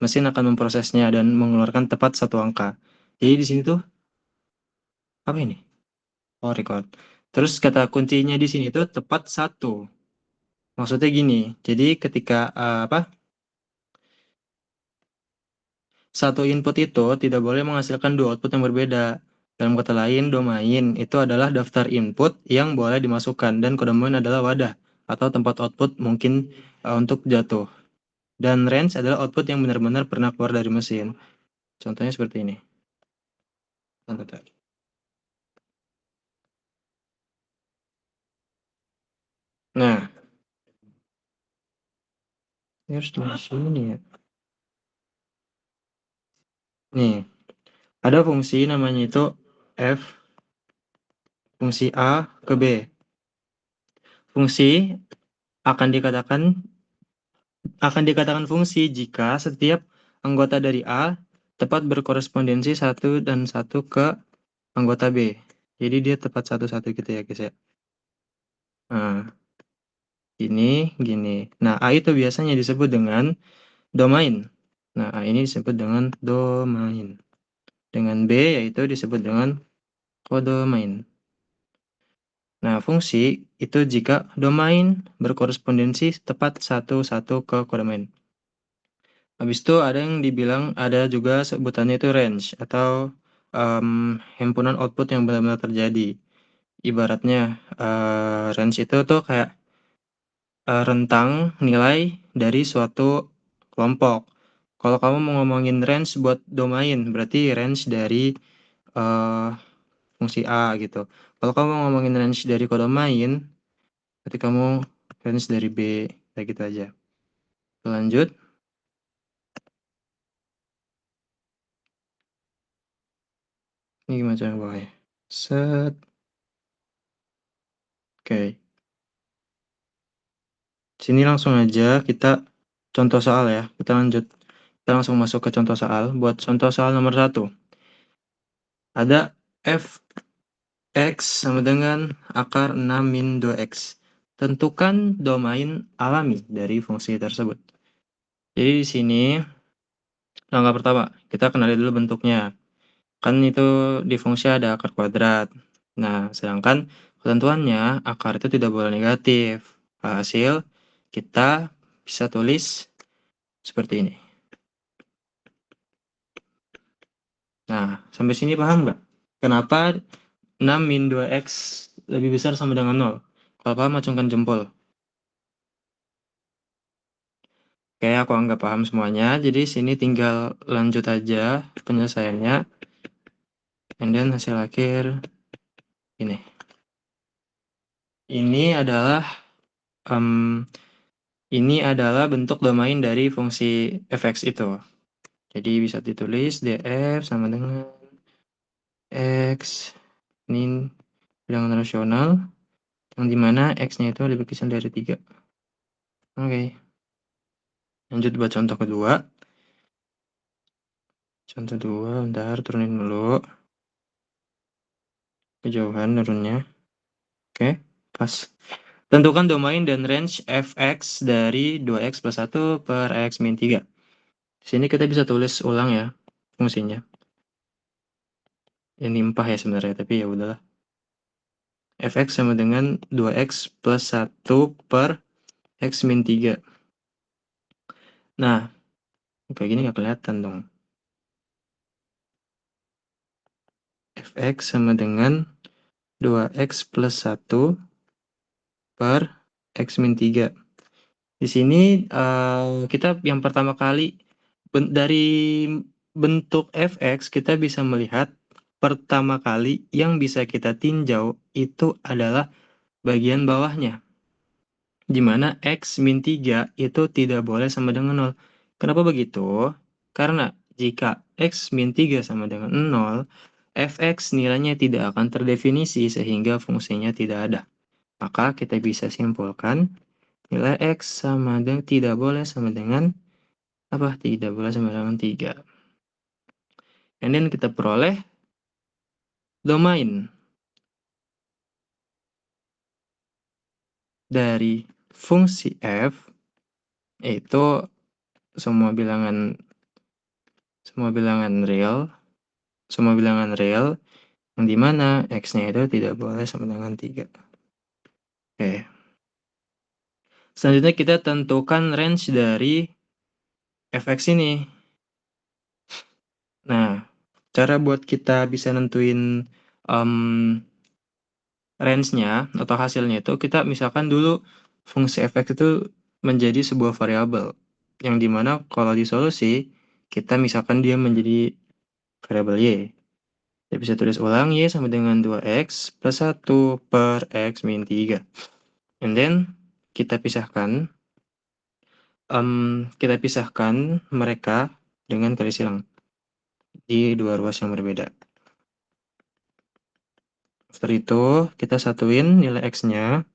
mesin akan memprosesnya dan mengeluarkan tepat satu angka. Jadi di sini tuh apa ini? Oh, record. Terus kata kuncinya di sini tuh tepat satu. Maksudnya gini. Jadi ketika apa? Satu input itu tidak boleh menghasilkan dua output yang berbeda. Dalam kata lain, domain itu adalah daftar input yang boleh dimasukkan dan kodomain adalah wadah atau tempat output mungkin untuk jatuh. Dan range adalah output yang benar-benar pernah keluar dari mesin. Contohnya seperti ini. Contoh tadi. Nah, ini harus dimasukin nih ya. Nih, ada fungsi namanya itu f fungsi a ke b. Fungsi akan dikatakan fungsi jika setiap anggota dari A tepat berkorespondensi satu dan satu ke anggota B. Jadi dia tepat satu-satu gitu ya guys ya. Nah, gini. Nah, A itu biasanya disebut dengan domain. Nah, A ini disebut dengan domain. Dengan B yaitu disebut dengan kodomain. Nah, fungsi itu jika domain berkorespondensi tepat satu-satu ke kodomain. Habis itu ada yang dibilang ada juga sebutannya itu range atau himpunan output yang benar-benar terjadi. Ibaratnya range itu tuh kayak rentang nilai dari suatu kelompok. Kalau kamu mau ngomongin range buat domain, berarti range dari eh, fungsi A gitu. Kalau kamu mau ngomongin range dari kodomain, berarti kamu range dari B, kayak gitu aja. Lanjut, ini gimana cara bawahnya? Set, oke. Sini langsung aja kita contoh soal ya. Kita lanjut. Kita langsung masuk ke contoh soal. Buat contoh soal nomor 1. Ada f(x) sama dengan akar 6 min 2x. Tentukan domain alami dari fungsi tersebut. Jadi di sini langkah pertama, kita kenali dulu bentuknya. Kan itu di fungsi ada akar kuadrat. Nah, sedangkan ketentuannya akar itu tidak boleh negatif. Hasil kita bisa tulis seperti ini. Nah, sampai sini paham nggak? Kenapa 6 min 2x lebih besar sama dengan 0? Kalau paham, acungkan jempol. Oke, aku anggap paham semuanya. Jadi sini tinggal lanjut aja penyelesaiannya. And then hasil akhir ini. Ini adalah bentuk domain dari fungsi fx itu. Jadi bisa ditulis df sama dengan x ini bilangan rasional yang dimana x-nya itu lebih kecil dari 3. Oke. Lanjut buat contoh kedua. Contoh 2, bentar turunin dulu. Kejauhan turunnya. Oke, pas. Tentukan domain dan range fx dari 2x plus 1 per x min 3. Di sini kita bisa tulis ulang ya fungsinya. Ini nimpah ya sebenarnya, tapi ya udahlah. Fx sama dengan 2x plus 1 per x min 3. Nah, kayak gini nggak kelihatan dong. Fx sama dengan 2x plus 1 per x min 3. Di sini kita yang pertama kali dari bentuk fx kita bisa melihat pertama kali yang bisa kita tinjau itu adalah bagian bawahnya. Di mana x min 3 itu tidak boleh sama dengan 0. Kenapa begitu? Karena jika x min 3 sama dengan 0, fx nilainya tidak akan terdefinisi sehingga fungsinya tidak ada. Maka kita bisa simpulkan nilai x sama dengan tidak boleh sama dengan apa? Tidak boleh sama dengan 3. And then kita peroleh domain dari fungsi f, yaitu semua bilangan semua bilangan real yang dimana X-nya itu tidak boleh sama dengan 3. Oke. Selanjutnya kita tentukan range dari fx ini. Nah, cara buat kita bisa nentuin range-nya atau hasilnya itu, kita misalkan dulu fungsi fx itu menjadi sebuah variabel, yang dimana kalau di solusi, kita misalkan dia menjadi variabel y. Kita bisa tulis ulang y sama dengan 2x plus 1 per x min 3. And then, kita pisahkan mereka dengan garis silang di dua ruas yang berbeda. Setelah itu, kita satuin nilai x-nya.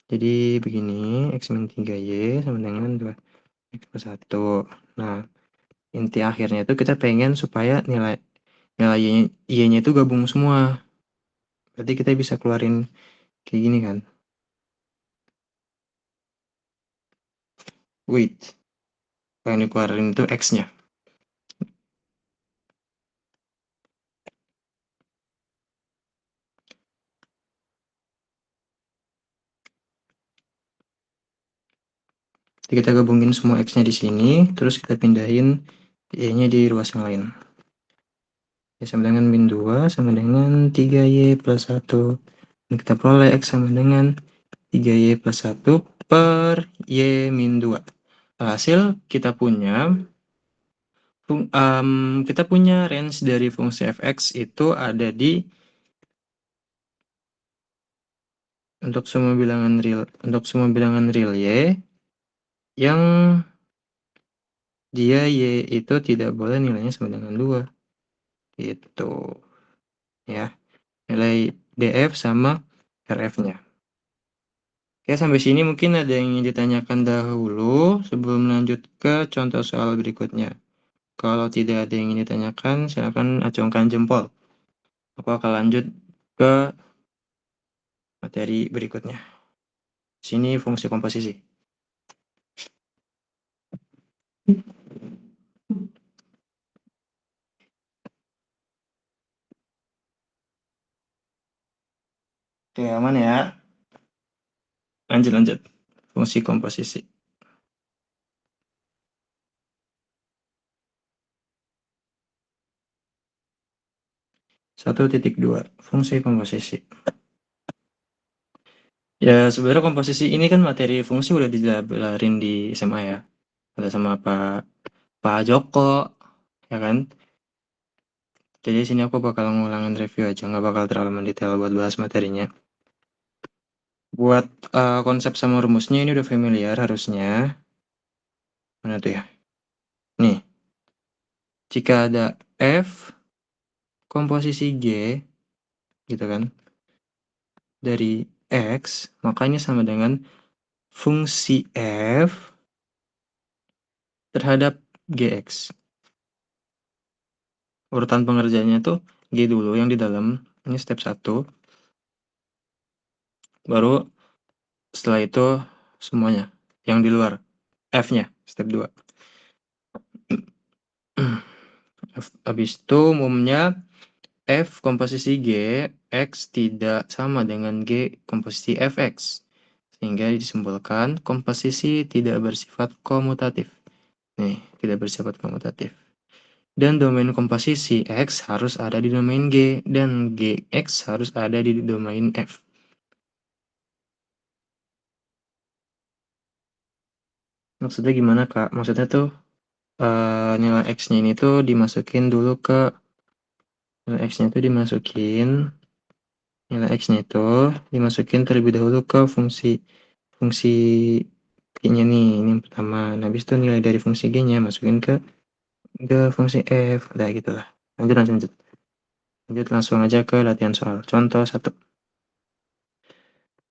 Jadi begini, x min 3y sama dengan 2x plus 1. Nah, inti akhirnya itu kita pengen supaya nilai y-nya itu gabung semua. Berarti kita bisa keluarin kayak gini kan. Wait, yang dikeluarin itu x-nya. Jadi kita gabungin semua x-nya di sini, terus kita pindahin y-nya di ruas yang lain. Y sama dengan min 2 sama dengan 3y plus 1. Dan kita peroleh x sama dengan 3y plus 1 per y min 2. Hasil kita punya range dari fungsi fx itu ada di untuk semua bilangan real y yang dia y itu tidak boleh nilainya sama dengan 2. Gitu. Ya. Nilai df sama rf-nya. Oke, sampai sini mungkin ada yang ingin ditanyakan dahulu sebelum lanjut ke contoh soal berikutnya. Kalau tidak ada yang ingin ditanyakan, silakan acungkan jempol. Aku akan lanjut ke materi berikutnya. Sini fungsi komposisi. Oke, aman ya. Lanjut. Fungsi komposisi. 1.2. Fungsi komposisi. Ya, sebenarnya komposisi ini kan materi fungsi udah dijelarin di SMA ya. Ada sama Pak Joko, ya kan? Jadi sini aku bakal ngulangin review aja, nggak bakal terlalu mendetail buat bahas materinya. Buat konsep sama rumusnya ini udah familiar harusnya. Mana tuh ya? Nih, jika ada F komposisi G, gitu kan, dari X, makanya sama dengan fungsi F terhadap GX. Urutan pengerjaannya tuh G dulu yang di dalam, ini step 1. Baru setelah itu semuanya. Yang di luar, F-nya, step 2. Habis itu umumnya F komposisi G, X tidak sama dengan G komposisi Fx. Sehingga disimpulkan komposisi tidak bersifat komutatif. Nih, tidak bersifat komutatif. Dan domain komposisi X harus ada di domain G, dan Gx harus ada di domain F. Maksudnya gimana, Kak? Maksudnya tuh nilai X-nya ini tuh dimasukin dulu ke nilai X-nya itu dimasukin terlebih dahulu ke fungsi G-nya nih, ini yang pertama. Nah, habis itu nilai dari fungsi G-nya masukin ke fungsi F. Udah gitu lah. Lanjut. Lanjut langsung aja ke latihan soal. Contoh 1.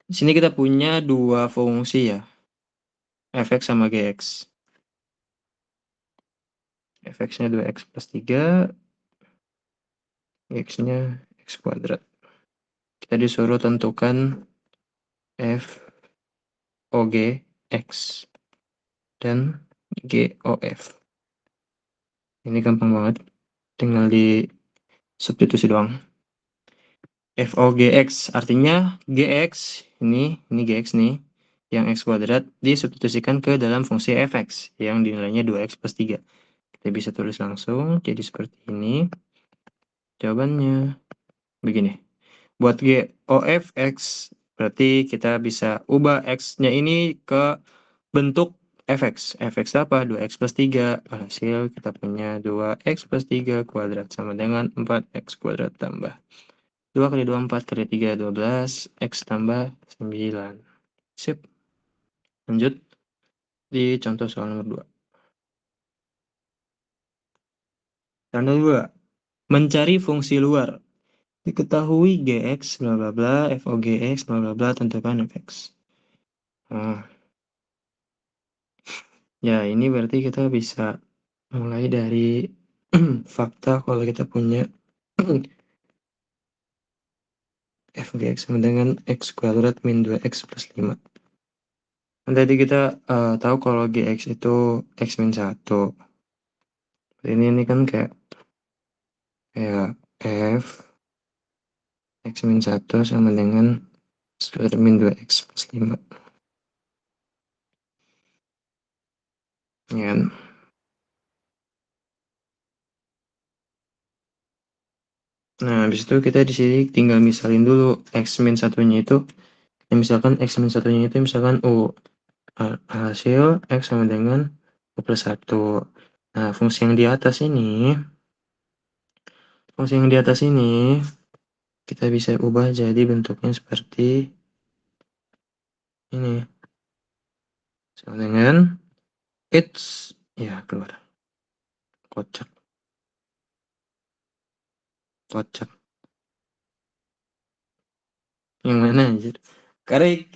Di sini kita punya dua fungsi ya, fx sama gx. Fx-nya 2x plus 3, x-nya x kuadrat. Kita disuruh tentukan f OG X dan GOF. Ini gampang banget, tinggal di substitusi doang. FOGX artinya GX ini GX nih, yang X kuadrat disubstitusikan ke dalam fungsi fx yang dinilainya 2x plus 3. Kita bisa tulis langsung jadi seperti ini. Jawabannya begini. Buat GOFX berarti kita bisa ubah X-nya ini ke bentuk fx. Fx apa? 2x plus 3. Hasil kita punya 2x plus 3 kuadrat sama dengan 4x kuadrat tambah 2 kali 2, 4 kali 3, 12. X tambah 9. Sip. Lanjut di contoh soal nomor 2. Contoh 2. Mencari fungsi luar. Diketahui gx bla bla bla, fogx bla bla bla, tentukan fx. Nah, ya ini berarti kita bisa mulai dari fakta kalau kita punya f of x sama dengan x kuadrat min 2x plus 5. Dan tadi kita tahu kalau gx itu x min 1. Ini kan kayak f x min 1 sama dengan x kuadrat min 2x plus 5. Ya kan? Nah, habis itu kita di sini tinggal misalin dulu x min satunya itu, misalkan x min satunya itu misalkan u. Hasil x sama dengan u plus 1. Nah, fungsi yang di atas ini kita bisa ubah jadi bentuknya seperti ini. Sama dengan it's, ya keluar. Kocak. Yang mana anjir? Karik.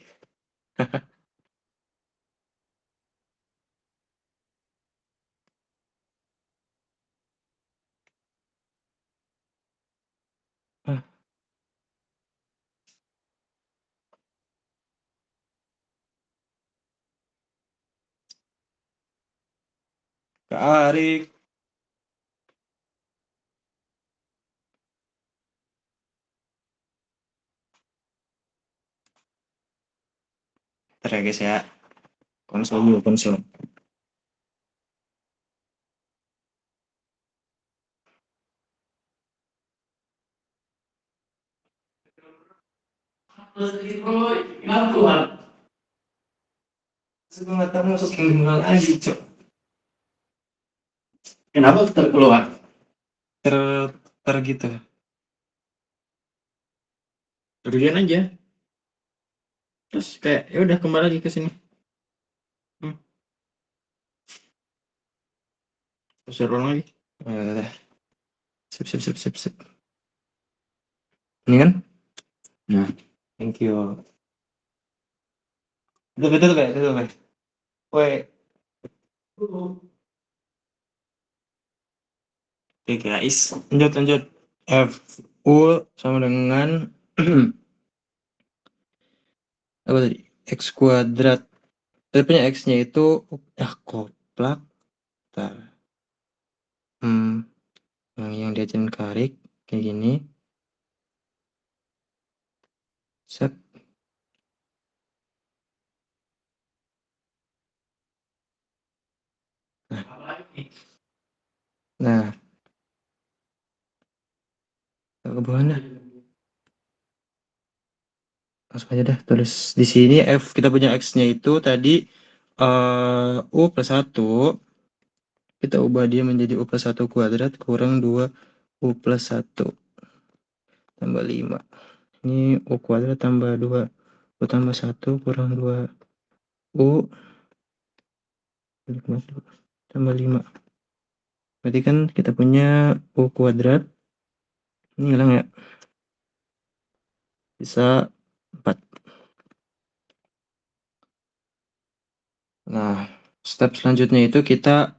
Ah, Karik. Ntar ya guys ya. Konsol dulu, konsol. Kenapa? Gue nggak tahu masuk yang dimana lagi, Cok. Kenapa terkeluar? Ter, gitu. Kerugian aja. Terus kayak ya udah kembali lagi ke sini. Hmm. Terus ulang lagi. Sip, sip, sip, sip, sip. Ini kan? Nah, thank you. Betul, betul, Pak. Woi. Oke, guys. Lanjut. F U sama dengan apa tadi? X kuadrat. Tapi punya X-nya itu koplak. Bentar. Yang diajarin Karik kayak gini. Set. Nah, ke bawah dah. Langsung aja dah tulis di sini F kita punya X-nya itu tadi U plus 1. Kita ubah dia menjadi U plus 1 kuadrat kurang 2 U plus 1 tambah 5. Ini U kuadrat tambah 2 U tambah 1 kurang 2 U tambah 5. Berarti kan kita punya U kuadrat. Ini hilang ya. Bisa 4. Nah, step selanjutnya itu kita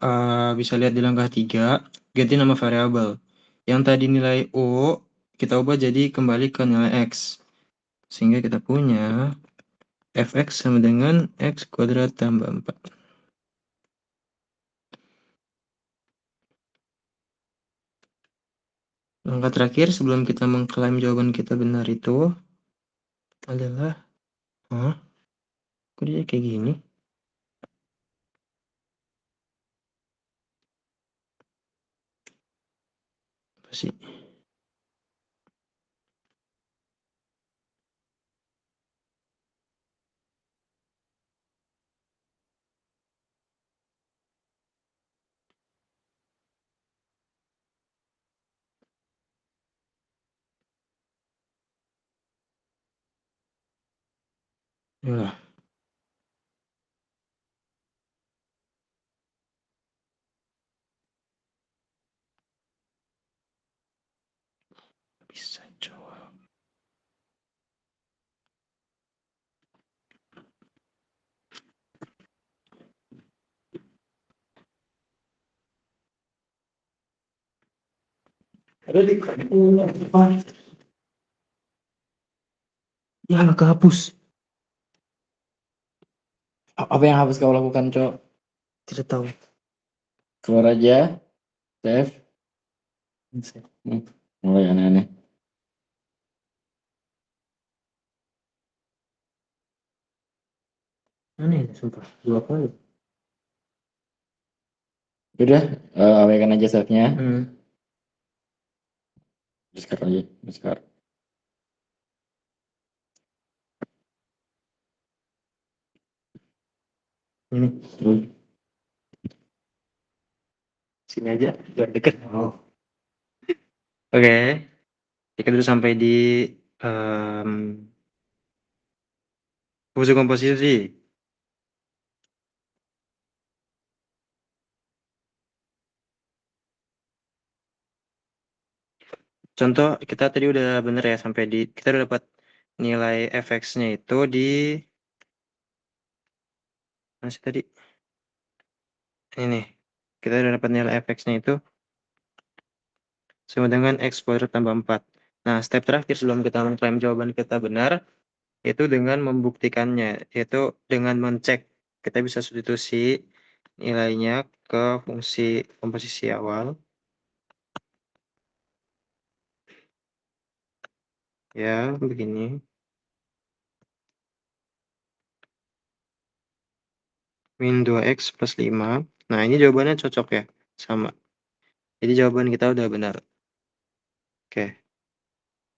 bisa lihat di langkah 3, ganti nama variabel. Yang tadi nilai U, kita ubah jadi kembali ke nilai X. Sehingga kita punya fx sama dengan x kuadrat tambah 4. Langkah terakhir sebelum kita mengklaim jawaban kita benar itu adalah, kok dia kayak gini? Apa sih? Yalah, bisa jawab. Ada di apa? Ya, kehapus. Apa yang harus kau lakukan, Cok? Tidak tahu. Keluar aja, Dev. Mulai aneh-aneh. Aneh, sumpah. 2 kali. Udah, abaikan aja save-nya. Discard aja, discard. Ini. Sini aja, biar deket. Oke. Kita dulu sampai di fungsi komposisi. Contoh kita tadi udah bener ya, sampai di kita udah dapat nilai fx-nya itu di masih tadi ini. Kita udah dapat nilai fx-nya itu sama dengan x kuadrat tambah 4. Nah, step terakhir sebelum kita mengklaim jawaban kita benar, itu dengan membuktikannya, yaitu dengan mencek. Kita bisa substitusi nilainya ke fungsi komposisi awal. Ya, begini. Min 2x plus 5. Nah, ini jawabannya cocok ya, sama. Jadi jawaban kita udah benar. Oke.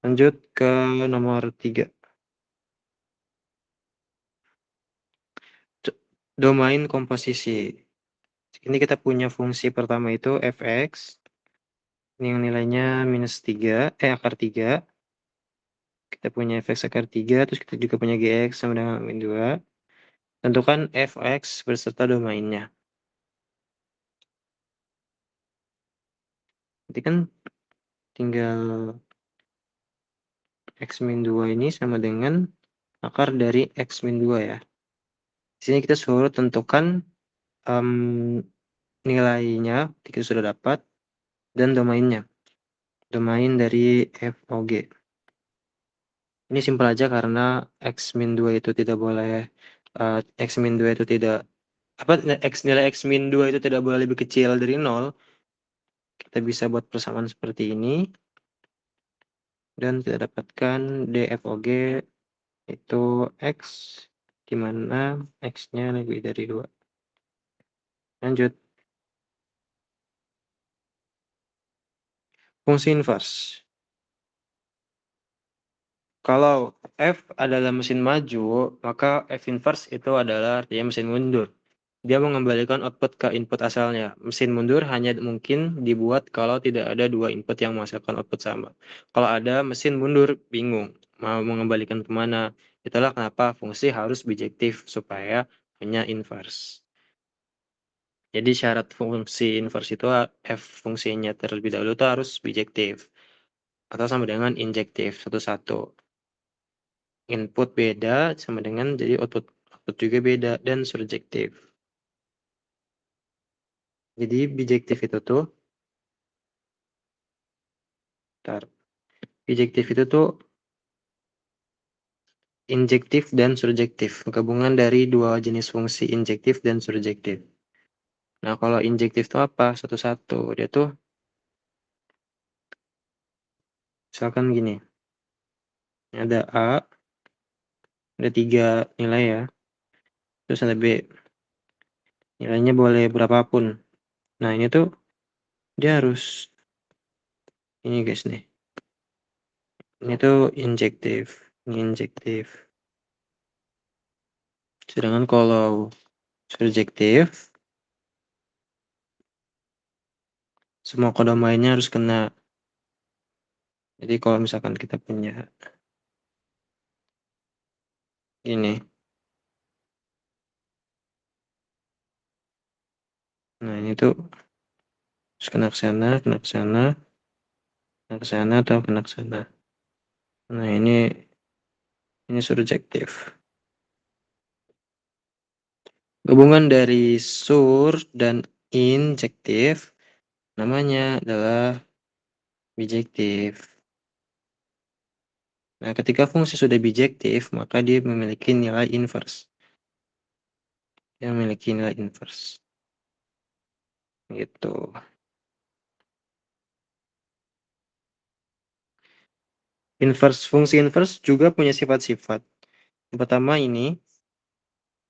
Lanjut ke nomor 3. Domain komposisi. Ini kita punya fungsi pertama itu fx. Ini yang nilainya minus 3, akar 3. Kita punya fx akar 3, terus kita juga punya gx sama dengan min 2. Tentukan fx beserta domainnya. Nanti kan tinggal x min 2 ini sama dengan akar dari x min 2 ya. Di sini kita suruh tentukan nilainya, kita sudah dapat, dan domainnya. Domain dari FOG. Ini simpel aja karena x min 2 itu tidak boleh, x min 2 itu tidak, nilai x min 2 itu tidak boleh lebih kecil dari 0. Kita bisa buat persamaan seperti ini. Dan kita dapatkan DFOG itu x, di mana x-nya lebih dari 2. Lanjut. Fungsi inverse. Kalau F adalah mesin maju, maka F inverse itu adalah artinya mesin mundur. Dia mengembalikan output ke input asalnya. Mesin mundur hanya mungkin dibuat kalau tidak ada 2 input yang menghasilkan output sama. Kalau ada, mesin mundur bingung mau mengembalikan kemana. Itulah kenapa fungsi harus bijektif supaya punya inverse. Jadi syarat fungsi inverse itu F fungsinya terlebih dahulu itu harus bijektif. Atau sama dengan injektif, satu-satu. Input beda sama dengan jadi output juga beda dan surjektif. Jadi bijektif itu tuh bijektif itu tuh injektif dan surjektif, gabungan dari dua jenis fungsi injektif dan surjektif. Nah, kalau injektif itu apa? Satu-satu. Dia tuh Misalkan gini, ada A, ada 3 nilai ya, terus ada B, nilainya boleh berapapun. Nah ini tuh dia harus ini guys nih, ini tuh injektif, ini injektif. Sedangkan kalau surjektif, semua kode mainnya harus kena. Jadi kalau misalkan kita punya ini, nah ini tuh harus kena ke sana, kena ke sana, kena ke sana atau kena ke sana. Nah ini surjektif. Gabungan dari sur dan injektif namanya adalah bijektif. Nah, ketika fungsi sudah bijektif, maka dia memiliki nilai inverse. Dia memiliki nilai inverse. Gitu. Fungsi inverse juga punya sifat-sifat. Yang pertama ini,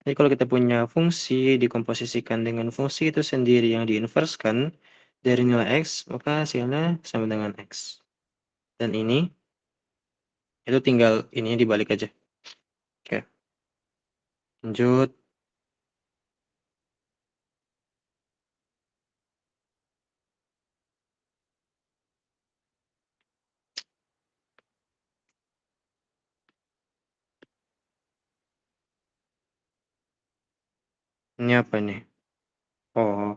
jadi kalau kita punya fungsi dikomposisikan dengan fungsi itu sendiri yang diinverskan dari nilai X, maka hasilnya sama dengan X. Dan ini, itu tinggal ini dibalik aja. Oke. Lanjut. Ini apa nih? Oh,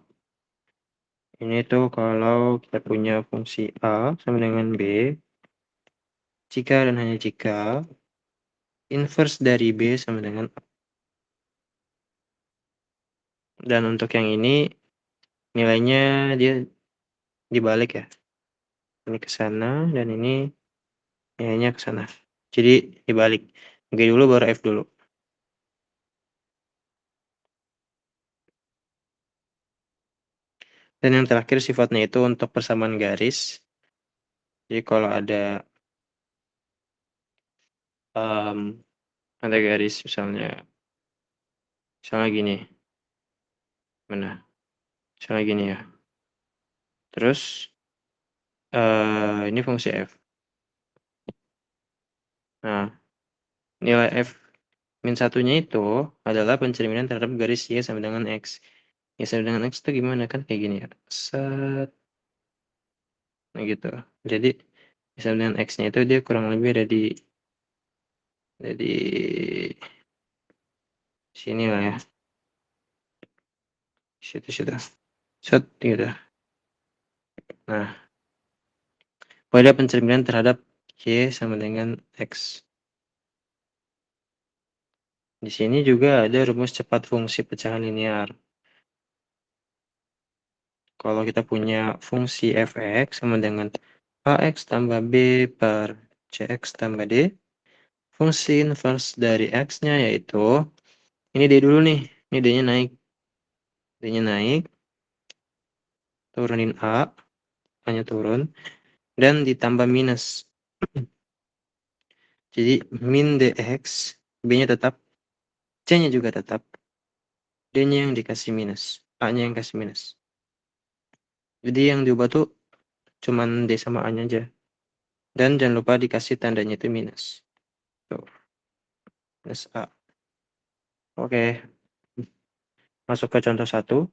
ini tuh kalau kita punya fungsi A sama dengan B, jika dan hanya jika inverse dari B sama dengan A. Dan untuk yang ini nilainya dia dibalik ya. Ini ke sana dan ini nilainya ke sana. Jadi dibalik. G dulu baru F dulu. Dan yang terakhir sifatnya itu untuk persamaan garis. Jadi kalau ada garis misalnya gini. Mana? Misalnya gini ya. Terus ini fungsi F. Nah, nilai F min satunya itu adalah pencerminan terhadap garis Y sama dengan X. Y sama dengan X itu gimana kan kayak gini ya. Set. Nah gitu. Jadi Y sama dengan X-nya itu dia kurang lebih ada di sini lah ya. Situ. Set gitu. Nah, pada pencerminan terhadap Y sama dengan X. Di sini juga ada rumus cepat fungsi pecahan linear. Kalau kita punya fungsi f(x) sama dengan ax tambah b per cx tambah d, fungsi inverse dari x-nya yaitu, ini d dulu nih, ini d-nya naik. D-nya naik, turunin a, a-nya turun, dan ditambah minus. Jadi min dx, b-nya tetap, c-nya juga tetap, d-nya yang dikasih minus, a-nya yang kasih minus. Jadi yang diubah tuh cuman d sama a-nya aja. Dan jangan lupa dikasih tandanya itu minus. Tuh, minus a. Oke, masuk ke contoh 1.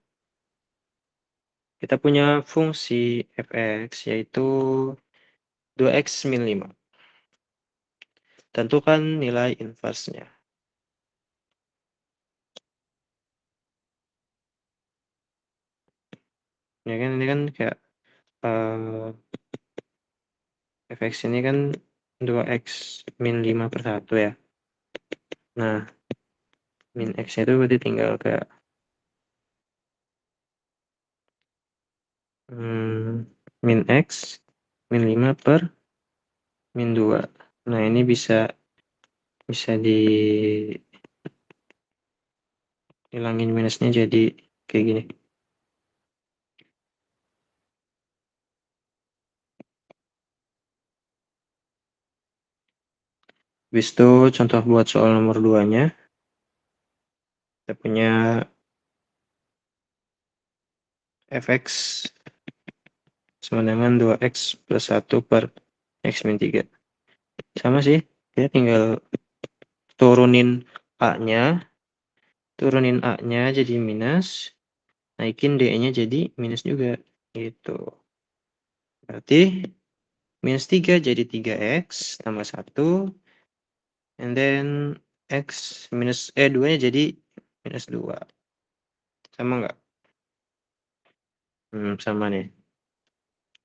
Kita punya fungsi f(x) yaitu 2x min 5. Tentukan nilai inversnya. Ya kan ini kan kayak f(x) ini kan 2x min 5 per 1 ya. Nah, min x-nya itu berarti tinggal kayak min x min 5 per min 2. Nah, ini bisa dihilangin minusnya jadi kayak gini. Habis itu contoh buat soal nomor 2-nya. Kita punya fx sama dengan 2x plus 1 per x min 3. Sama sih, kita tinggal turunin A-nya jadi minus, naikin D-nya jadi minus juga, gitu. Berarti minus 3 jadi 3x tambah 1, and then x minus 2-nya jadi minus 2. Sama nggak? Sama nih.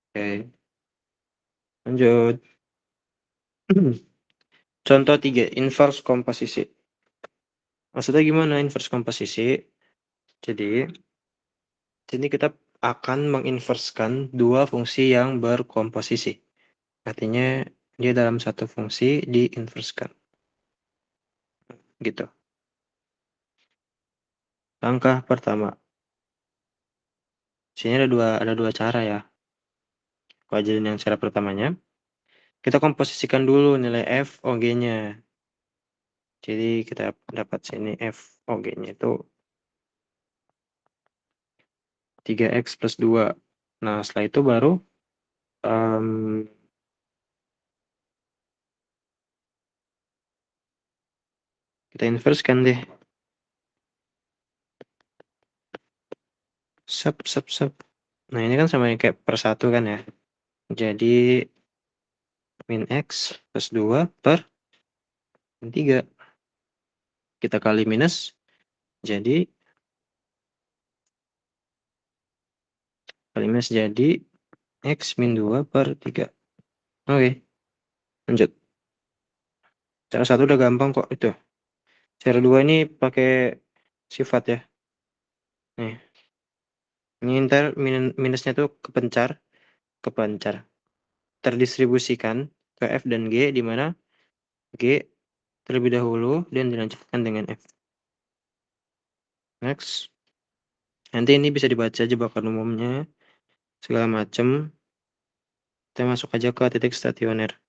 Oke, lanjut. Contoh 3, inverse komposisi. Maksudnya gimana inverse komposisi? Jadi kita akan menginverskan dua fungsi yang berkomposisi. Artinya dia dalam satu fungsi diinverskan. Gitu. Langkah pertama. Sini ada dua cara ya. Wajarin yang cara pertamanya. Kita komposisikan dulu nilai f OG-nya. Jadi kita dapat sini f OG-nya itu 3x plus 2. Nah, setelah itu baru kita inverskan deh. Sub. Nah, ini kan sama kayak per 1 kan ya. Jadi min x plus 2 per min 3. Kita kali minus, jadi x min 2 per 3. Oke, lanjut. Cara 1 udah gampang kok itu. Cara 2 ini pakai sifat ya. Nih, ini ntar minusnya tuh kepencar. Terdistribusikan ke F dan G, di mana G terlebih dahulu dan dilanjutkan dengan F. Next. Nanti ini bisa dibaca jebakan umumnya, segala macam. Kita masuk aja ke titik stasioner.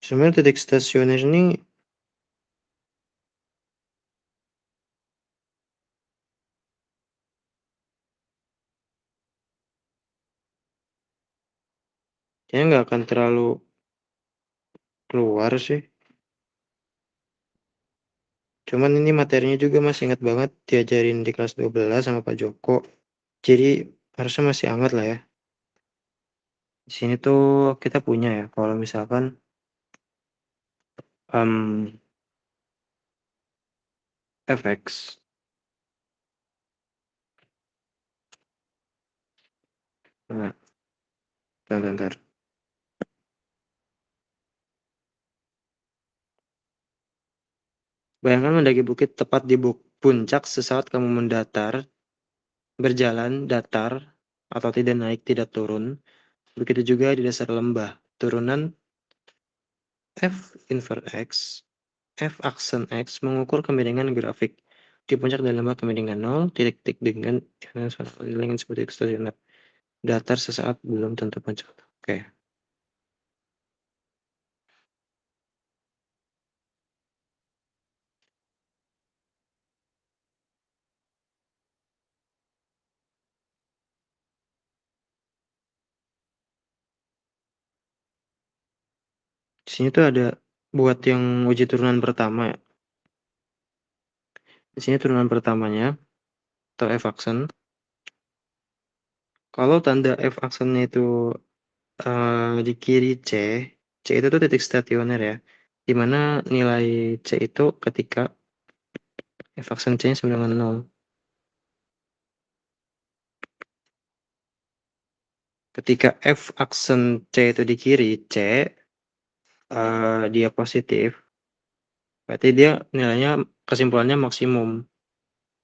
Sebenarnya titik stasioner ini kayaknya nggak akan terlalu keluar sih. Cuman ini materinya juga masih ingat banget diajarin di kelas 12 sama Pak Joko. Jadi harusnya masih hangat lah ya. Di sini tuh kita punya ya, kalau misalkan fx. Nah, bentar. Bayangkan mendaki bukit tepat di puncak sesaat kamu berjalan datar, atau tidak naik, tidak turun. Begitu juga di dasar lembah. Turunan f inverse x, f aksen x mengukur kemiringan grafik. Di puncak dan lembah kemiringan 0, titik-titik dengan seperti stasioner. Datar sesaat belum tentu puncak. Oke. Di sini tuh ada buat yang uji turunan pertama ya. Di sini turunan pertamanya atau f aksen. Kalau tanda f aksennya itu di kiri C itu tuh titik stasioner ya. Dimana nilai C itu ketika f aksen C-nya sama dengan 0. Ketika f aksen C itu di kiri C, dia positif, berarti dia nilainya kesimpulannya maksimum,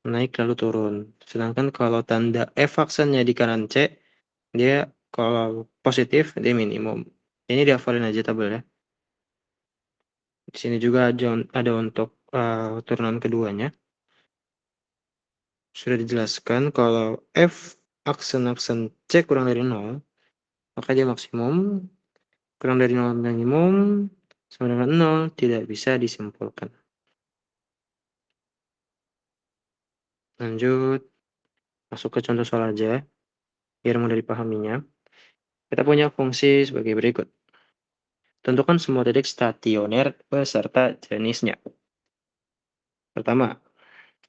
naik lalu turun. Sedangkan kalau tanda f aksennya di kanan C, dia kalau positif dia minimum. Ini dihafalin aja tabelnya. Di sini juga ada untuk turunan keduanya. Sudah dijelaskan kalau F aksen C kurang dari 0, maka dia maksimum, kurang dari 0 minimum, sama dengan 0, tidak bisa disimpulkan. Lanjut, masuk ke contoh soal aja, biar mudah dipahaminya. Kita punya fungsi sebagai berikut. Tentukan semua titik stasioner beserta jenisnya. Pertama,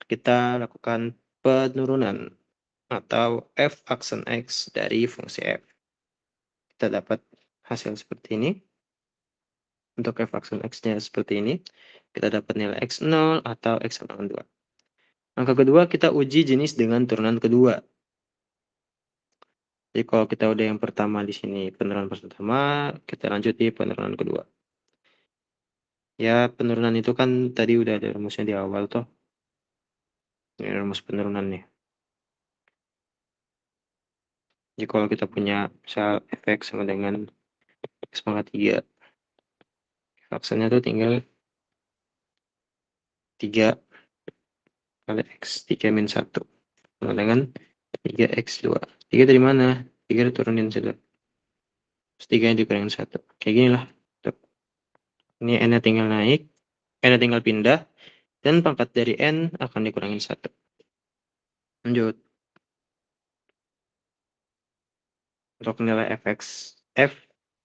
kita lakukan penurunan atau f aksen x dari fungsi f. Kita dapat hasil seperti ini. Untuk f aksen x-nya seperti ini. Kita dapat nilai x0 atau x sama dengan 2. Langkah kedua, kita uji jenis dengan turunan kedua. Jadi kalau kita udah yang pertama di sini penurunan pertama, kita lanjut di penurunan kedua. Ya, penurunan itu kan tadi udah ada rumusnya di awal toh. Ini rumus penurunannya. Jadi kalau kita punya misal fx sama dengan x pangkat 3, aksennya tuh tinggal 3 kali x, 3 min 1. Sama dengan 3x2. 3 dari mana? 3 diturunin sudah. Terus 3 yang dikurangin 1. Kayak gini lah. Tuh. Ini n-nya tinggal naik, n-nya tinggal pindah, dan pangkat dari n akan dikurangin 1. Lanjut. Untuk nilai fx, f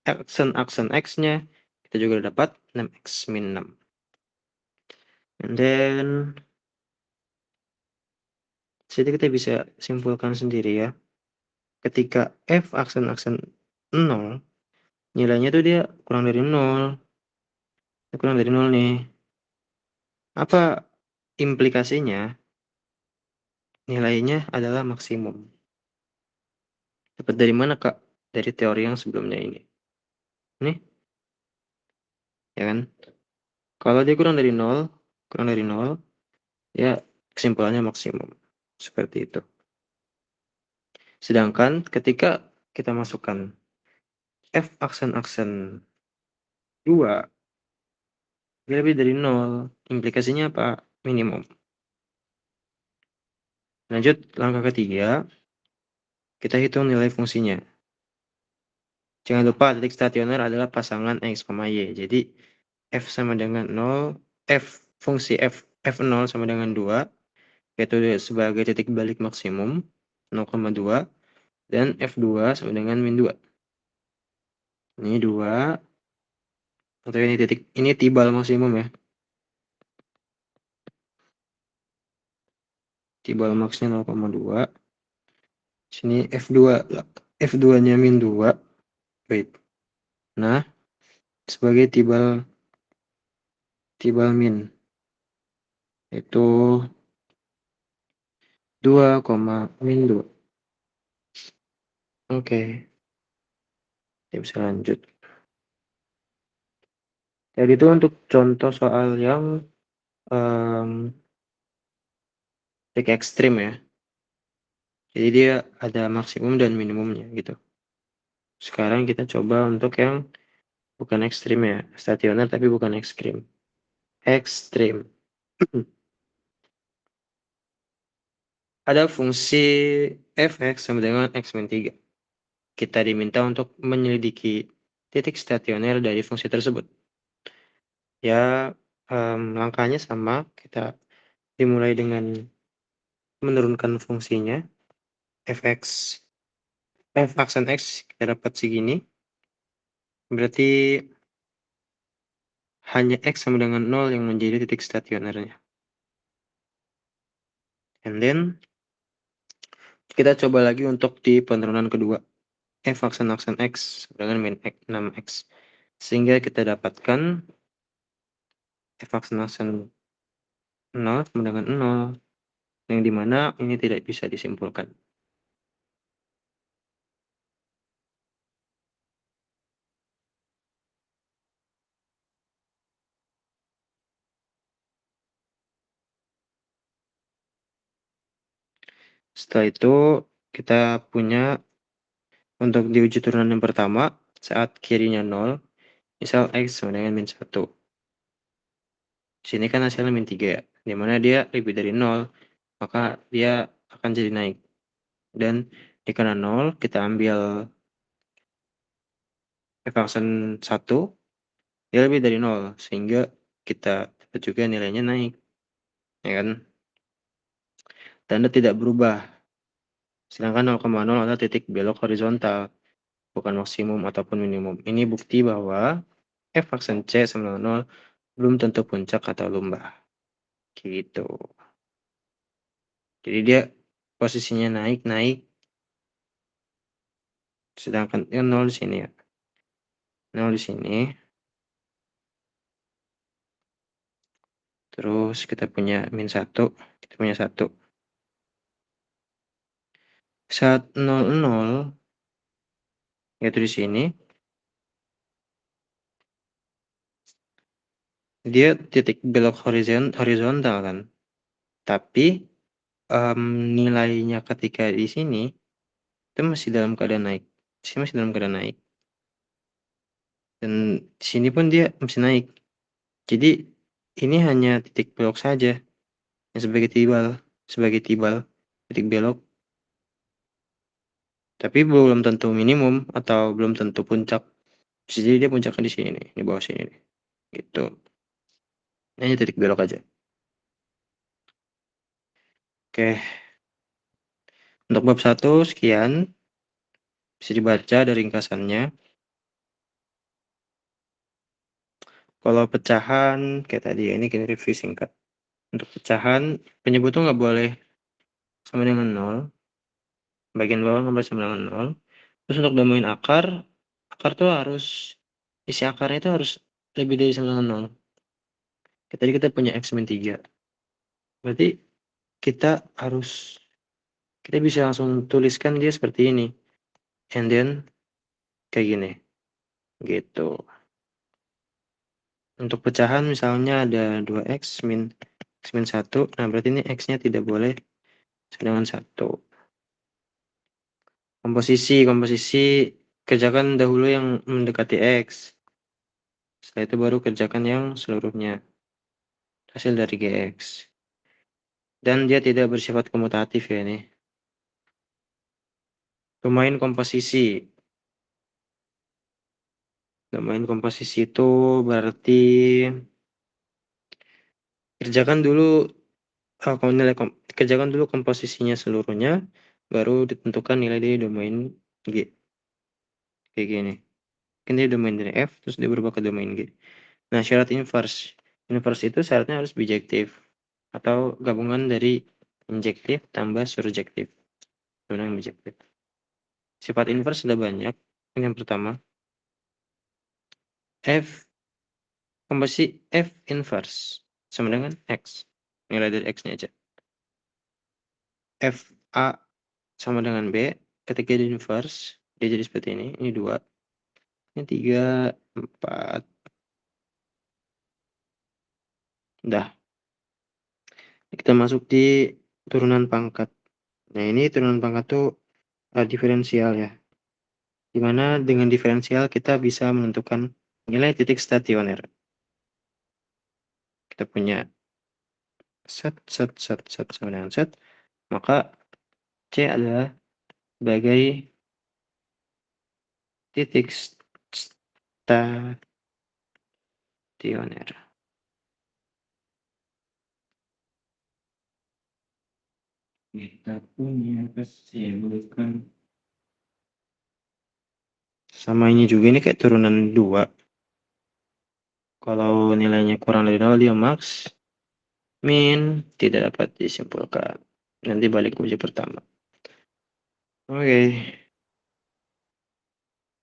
aksen x-nya, kita juga dapat 6x min 6. And then, jadi kita bisa simpulkan sendiri ya. Ketika f aksen 0, nilainya tuh dia kurang dari 0. Kurang dari 0 nih. Apa implikasinya? Nilainya adalah maksimum. Dapat dari mana, Kak? Dari teori yang sebelumnya ini. Nih, ya kan? Kalau dia kurang dari 0, ya kesimpulannya maksimum. Seperti itu. Sedangkan ketika kita masukkan f aksen 2, dia lebih dari 0. Implikasinya apa? Minimum. Lanjut, langkah ketiga, kita hitung nilai fungsinya. Jangan lupa titik stasioner adalah pasangan x, y. Jadi f sama dengan 0, fungsi f0 sama dengan 2, yaitu sebagai titik balik maksimum 0,2, dan f2 sama dengan min 2. Ini 2, atau ini tibal maksimum ya. Tibal maksnya 0,2. Sini f2-nya min 2. Wait. Nah, sebagai tibal min itu 2, min 2. Oke. Kita bisa lanjut. Jadi itu untuk contoh soal yang titik ekstrim ya. Jadi dia ada maksimum dan minimumnya gitu. Sekarang kita coba untuk yang bukan ekstrim ya, stasioner tapi bukan ekstrim. Ekstrim. Ada fungsi fx sama dengan x min 3. Kita diminta untuk menyelidiki titik stasioner dari fungsi tersebut. Ya, langkahnya sama. Kita dimulai dengan menurunkan fungsinya. F aksen x kita dapat segini. Berarti hanya x sama dengan 0 yang menjadi titik stasionernya. And then, kita coba lagi untuk di penurunan kedua. F aksen x dengan min 6x. Sehingga kita dapatkan F aksen 0 sama dengan 0. Yang dimana ini tidak bisa disimpulkan. Setelah itu, kita punya untuk diuji turunan yang pertama, saat kirinya 0, misal x sama dengan min 1. Sini kan hasilnya min 3 ya, dimana dia lebih dari 0, maka dia akan jadi naik. Dan dikala 0, kita ambil F-function 1, dia lebih dari 0, sehingga kita dapat juga nilainya naik, ya kan? Tanda tidak berubah, sedangkan 0,0 adalah titik belok horizontal, bukan maksimum ataupun minimum. Ini bukti bahwa F-function C sama dengan 0 belum tentu puncak atau lembah. Gitu. Jadi dia posisinya naik, sedangkan 0 di sini ya. 0 di sini. Terus kita punya min 1, kita punya 1. Saat 0, yaitu di sini, dia titik belok horizontal kan. Tapi nilainya ketika di sini itu masih dalam keadaan naik. Sini masih dalam keadaan naik. Dan di sini pun dia masih naik. Jadi ini hanya titik belok saja yang sebagai tibal titik belok. Tapi belum tentu minimum atau belum tentu puncak. Bisa jadi dia puncaknya di sini nih, di bawah sini nih. Gitu. Ini hanya titik belok aja. Oke. Untuk bab 1 sekian. Bisa dibaca dari ringkasannya. Kalau pecahan kayak tadi ya, ini kita review singkat. Untuk pecahan, penyebut tuh nggak boleh sama dengan 0. Bagian bawah nggak boleh sama dengan 0. Terus untuk domain akar tuh harus, isi akarnya itu harus lebih dari sama dengan 0. Kayak tadi kita punya X min 3. Berarti kita bisa langsung tuliskan dia seperti ini. And then, kayak gini. Gitu. Untuk pecahan misalnya ada 2X min 1. Nah, berarti ini X-nya tidak boleh sama dengan 1. Komposisi kerjakan dahulu yang mendekati X. Setelah itu baru kerjakan yang seluruhnya. Hasil dari GX. Dan dia tidak bersifat komutatif ya ini. Domain komposisi. Domain komposisi itu berarti kerjakan dulu kerjakan dulu komposisinya seluruhnya, baru ditentukan nilai dari domain G. Kayak gini. Ini domain dari F, terus dia berubah ke domain G. Nah, syarat inverse. Inverse itu syaratnya harus bijektif. Atau gabungan dari injektif tambah surjektif. Yang bijektif. Sifat inverse sudah banyak. Ini yang pertama. Komposisi F inverse sama dengan X. Nilai dari X-nya aja. F A sama dengan B. Ketika di inverse, dia jadi seperti ini. Ini 2. Ini 3, 4. Dah. Kita masuk di turunan pangkat. Nah, ini turunan pangkat tuh diferensial ya. Dimana dengan diferensial kita bisa menentukan nilai titik stasioner. Kita punya set sama dengan set. Maka C adalah sebagai titik stasioner. Kita punya kesibukan. Sama ini juga, ini kayak turunan 2. Kalau nilainya kurang dari 0, dia max. Min tidak dapat disimpulkan. Nanti balik uji pertama. Oke.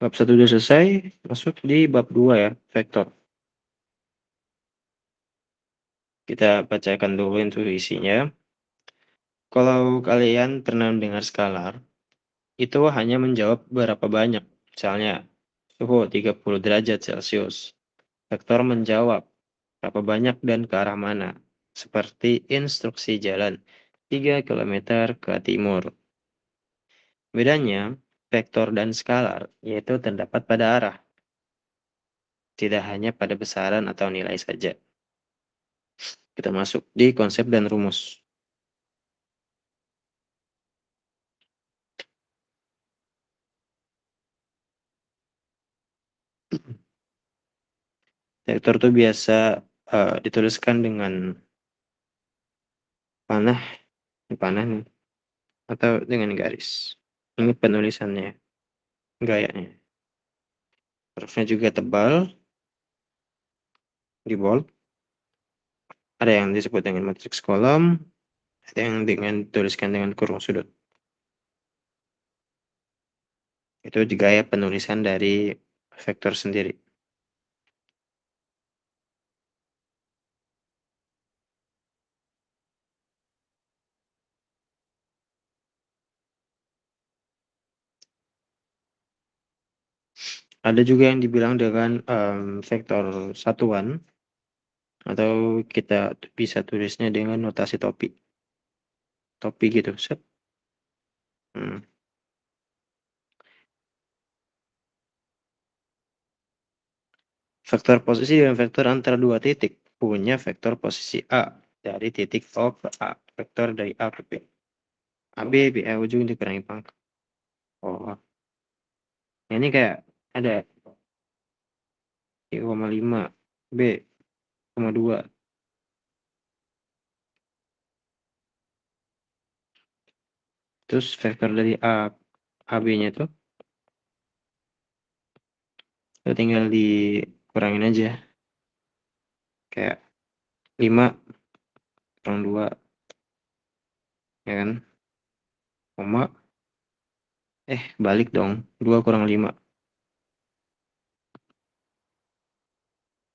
Bab 1 sudah selesai. Masuk di bab 2 ya, vektor. Kita bacakan dulu itu isinya. Kalau kalian pernah mendengar skalar, itu hanya menjawab berapa banyak. Misalnya, suhu 30 derajat Celcius. Vektor menjawab berapa banyak dan ke arah mana. Seperti instruksi jalan 3 km ke timur. Bedanya, vektor dan skalar yaitu terdapat pada arah. Tidak hanya pada besaran atau nilai saja. Kita masuk di konsep dan rumus. Vektor itu biasa dituliskan dengan panah nih, atau dengan garis. Ini penulisannya, gayanya. Hurufnya juga tebal, di bold. Ada yang disebut dengan matriks kolom, ada yang dituliskan dengan kurung sudut. Itu gaya penulisan dari vektor sendiri. Ada juga yang dibilang dengan vektor satuan, atau kita bisa tulisnya dengan notasi topi. Topi gitu. Set. Vektor posisi dan vektor antara dua titik punya vektor posisi A dari titik O ke A. Vektor dari A ke B. AB, BA ujung dikurangi pangkat. Oh. Ini kayak ada 3,5, B, 2. Terus vektor dari A, AB-nya itu tinggal dikurangin aja. Kayak 5 kurang 2. Ya kan? Koma. Balik dong. 2 kurang 5.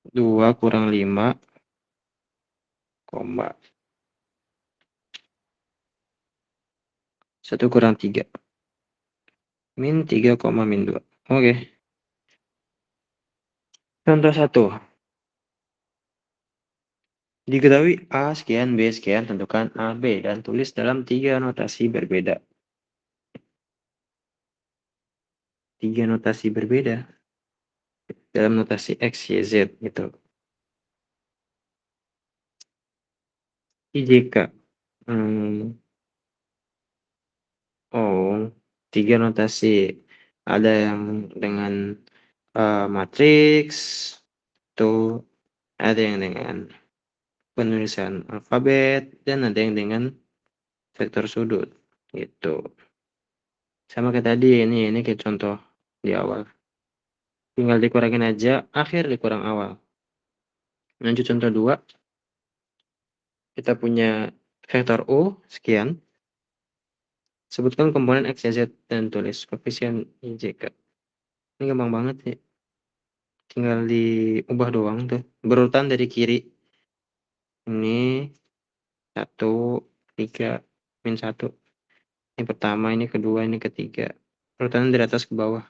2 kurang 5, koma. 1 kurang 3. Min 3, min 2. Oke. Contoh 1. Diketahui A sekian, B sekian, tentukan A, B, dan tulis dalam 3 notasi berbeda. 3 notasi berbeda dalam notasi X, Y, Z gitu. IJK. Oh, 3 notasi. Ada yang dengan matriks, tuh ada yang dengan penulisan alfabet, dan ada yang dengan vektor sudut gitu. Sama kayak tadi, ini kayak contoh di awal. Tinggal dikurangin aja, akhir dikurang awal. Lanjut contoh 2. Kita punya vektor U sekian. Sebutkan komponen X, Y, Z dan tulis koefisien IJK. Ini gampang banget sih. Tinggal diubah doang tuh. Berurutan dari kiri. Ini 1, 3, min 1. Ini pertama, ini kedua, ini ketiga. Urutan dari atas ke bawah.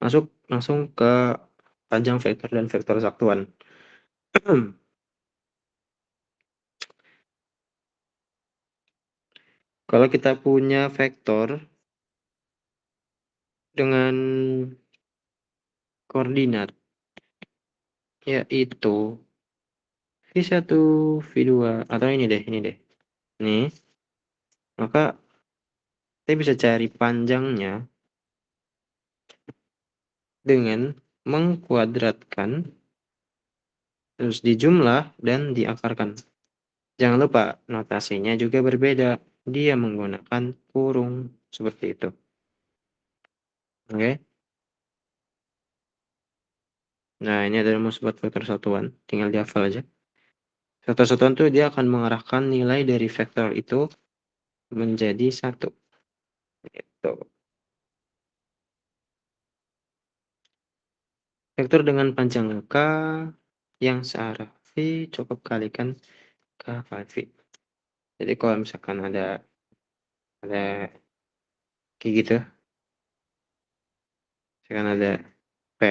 Masuk langsung ke panjang vektor dan vektor satuan. Kalau kita punya vektor dengan koordinat yaitu V1, V2, atau ini deh. Nih, maka kita bisa cari panjangnya dengan mengkuadratkan, terus dijumlah dan diakarkan. Jangan lupa, notasinya juga berbeda. Dia menggunakan kurung seperti itu. Oke. Nah, ini adalah rumus buat vektor satuan. Tinggal dihafal aja. Vektor satuan itu dia akan mengarahkan nilai dari vektor itu menjadi 1. Gitu. Vektor dengan panjang K yang searah V cukup kalikan K V. Jadi kalau misalkan ada kayak gitu, misalkan ada P,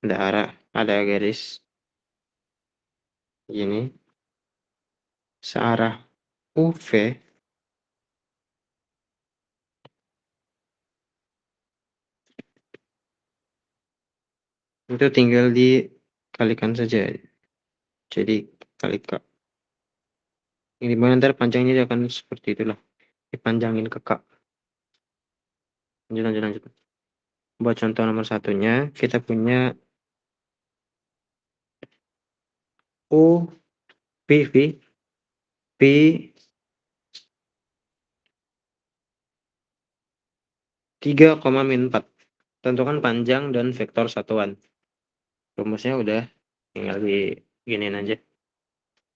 ada arah, ada garis gini, searah UV, Itu tinggal dikalikan saja. Jadi kali K. Ini dimana ntar panjangnya akan seperti itulah. Dipanjangin ke K. Lanjut. Buat contoh nomor satunya, kita punya U, P 3,-4. Tentukan panjang dan vektor satuan. Rumusnya udah tinggal diginiin aja.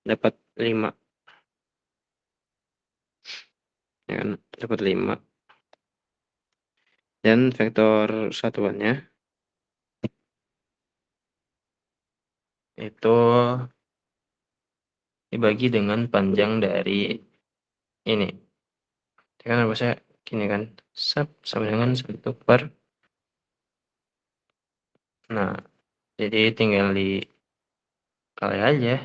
Dapat 5. Ya kan? Dapat 5. Dan vektor satuannya itu dibagi dengan panjang dari ini. Ya kan harusnya gini kan. Sama dengan 1 per. Nah, jadi tinggal dikali aja.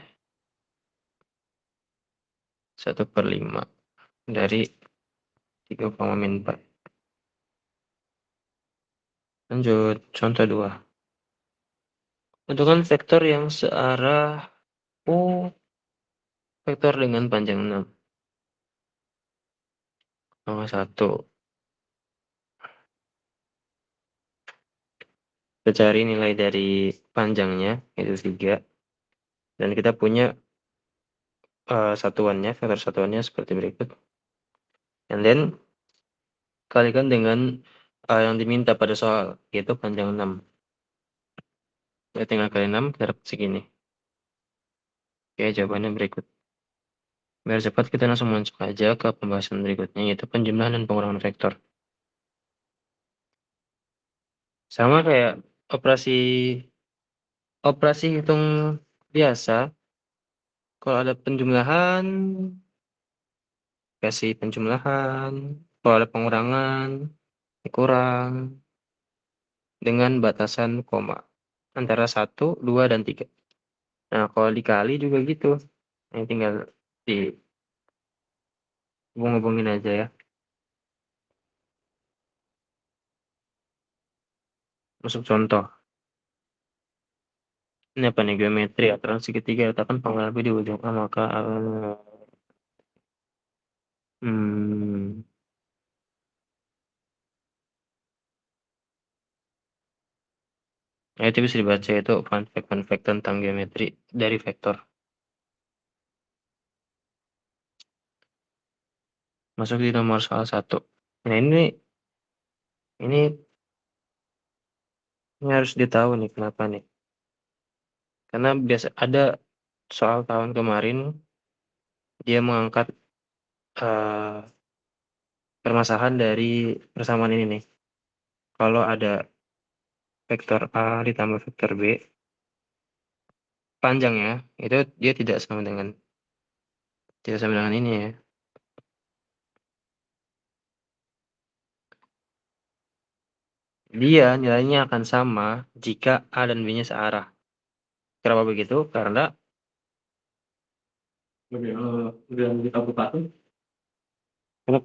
1/5 dari 3,-4. Lanjut, contoh 2. Tentukan vektor yang searah U vektor dengan panjang 6. Nomor 1. Kita cari nilai dari panjangnya, itu 3. Dan kita punya satuannya, vektor satuannya seperti berikut. And then, kalikan dengan yang diminta pada soal, yaitu panjang 6. Kita tinggal kali 6, kita dapat segini. Oke, jawabannya berikut. Biar cepat, kita langsung masuk aja ke pembahasan berikutnya, yaitu penjumlahan dan pengurangan vektor. Sama kayak operasi hitung biasa. Kalau ada penjumlahan, kasih penjumlahan. Kalau ada pengurangan, dikurang dengan batasan koma antara 1, 2, dan 3. Nah, kalau dikali juga gitu. Ini tinggal dihubung-hubungin aja ya. Masuk contoh. Ini apa nih? Geometri aturan segitiga letakkan pangkal B di ujung A, maka itu bisa dibaca, itu fun fact tentang geometri dari vektor. Masuk di nomor salah 1. Nah, ini harus ditahu nih kenapa nih. Karena biasa ada soal tahun kemarin dia mengangkat permasalahan dari persamaan ini nih. Kalau ada vektor A ditambah vektor B, panjangnya itu dia tidak sama dengan ini ya. Dia nilainya akan sama jika A dan B-nya searah. Kenapa begitu? Karena karena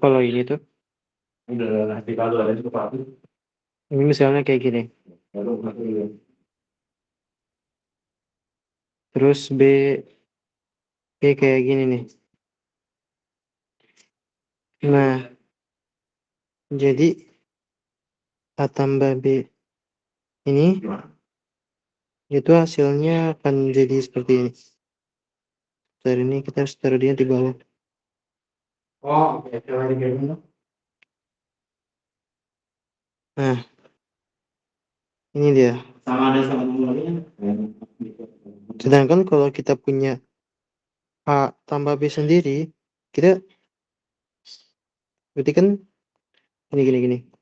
kalau ini tuh ini misalnya kayak gini. Terus B kayak gini nih. Nah, jadi A tambah B ini itu hasilnya akan jadi seperti ini. Dari ini kita harus taruh dia di bawah. Nah, ini dia. Sedangkan kalau kita punya A tambah B sendiri, kita berarti kan gini.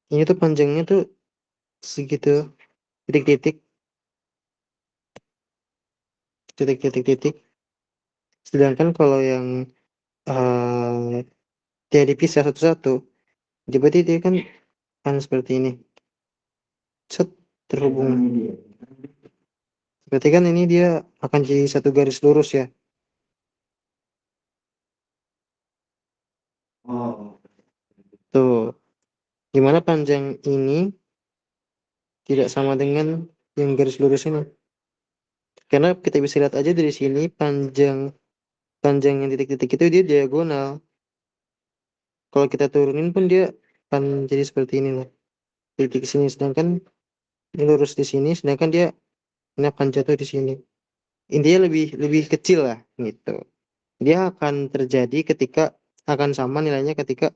Ini tuh panjangnya tuh segitu, titik. Sedangkan kalau yang dia dipisah satu-satu, berarti dia kan seperti ini. Set, terhubung. Berarti kan ini dia akan jadi satu garis lurus ya. Tuh, gimana panjang ini tidak sama dengan yang garis lurus ini. Karena kita bisa lihat aja dari sini panjang panjang yang titik-titik itu dia diagonal. Kalau kita turunin pun dia akan jadi seperti ini loh. Titik sini, sedangkan ini lurus di sini, sedangkan dia ini akan jatuh di sini. Intinya lebih lebih kecil lah gitu. Dia akan terjadi ketika akan sama nilainya ketika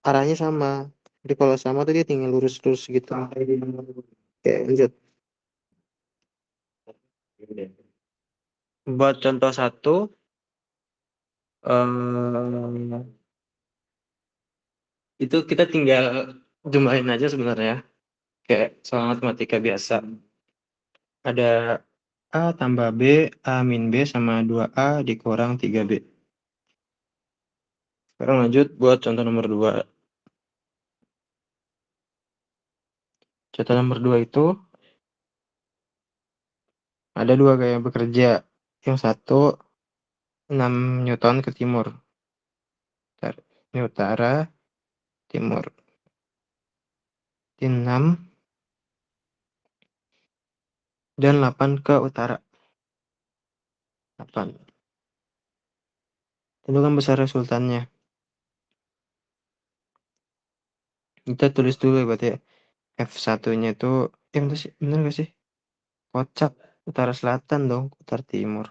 arahnya sama. Jadi kalau sama tuh dia tinggal lurus-lurus gitu. Oke, lanjut. Buat contoh satu, itu kita tinggal jumlahin aja sebenarnya. Kayak soal matematika biasa. Ada A tambah B, A min B sama 2A dikurang 3B. Sekarang lanjut buat contoh nomor 2. Contoh nomor 2 itu ada dua gaya bekerja. Yang satu 6 Newton ke timur. Ini utara, timur. Di 6 dan 8 ke utara. 8. Tentukan besar resultannya. Kita tulis dulu ya berarti F1-nya itu, bentar sih, bener gak sih? Kocak, utara selatan dong, utara timur.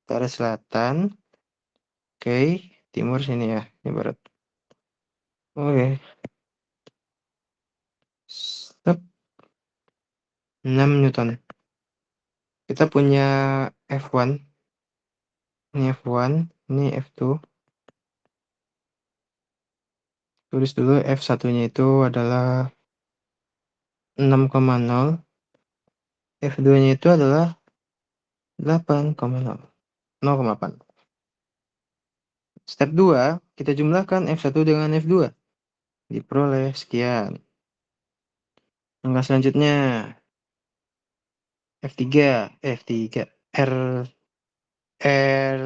Utara selatan, oke, timur sini ya, ini barat. Oke. Step 6 Newton. Kita punya F1, ini F1, ini F2. Tulis dulu F1-nya itu adalah 6,0. F2-nya itu adalah 8,0. 0,8. Step 2, kita jumlahkan F1 dengan F2. Diperoleh sekian. Angka selanjutnya F3, R R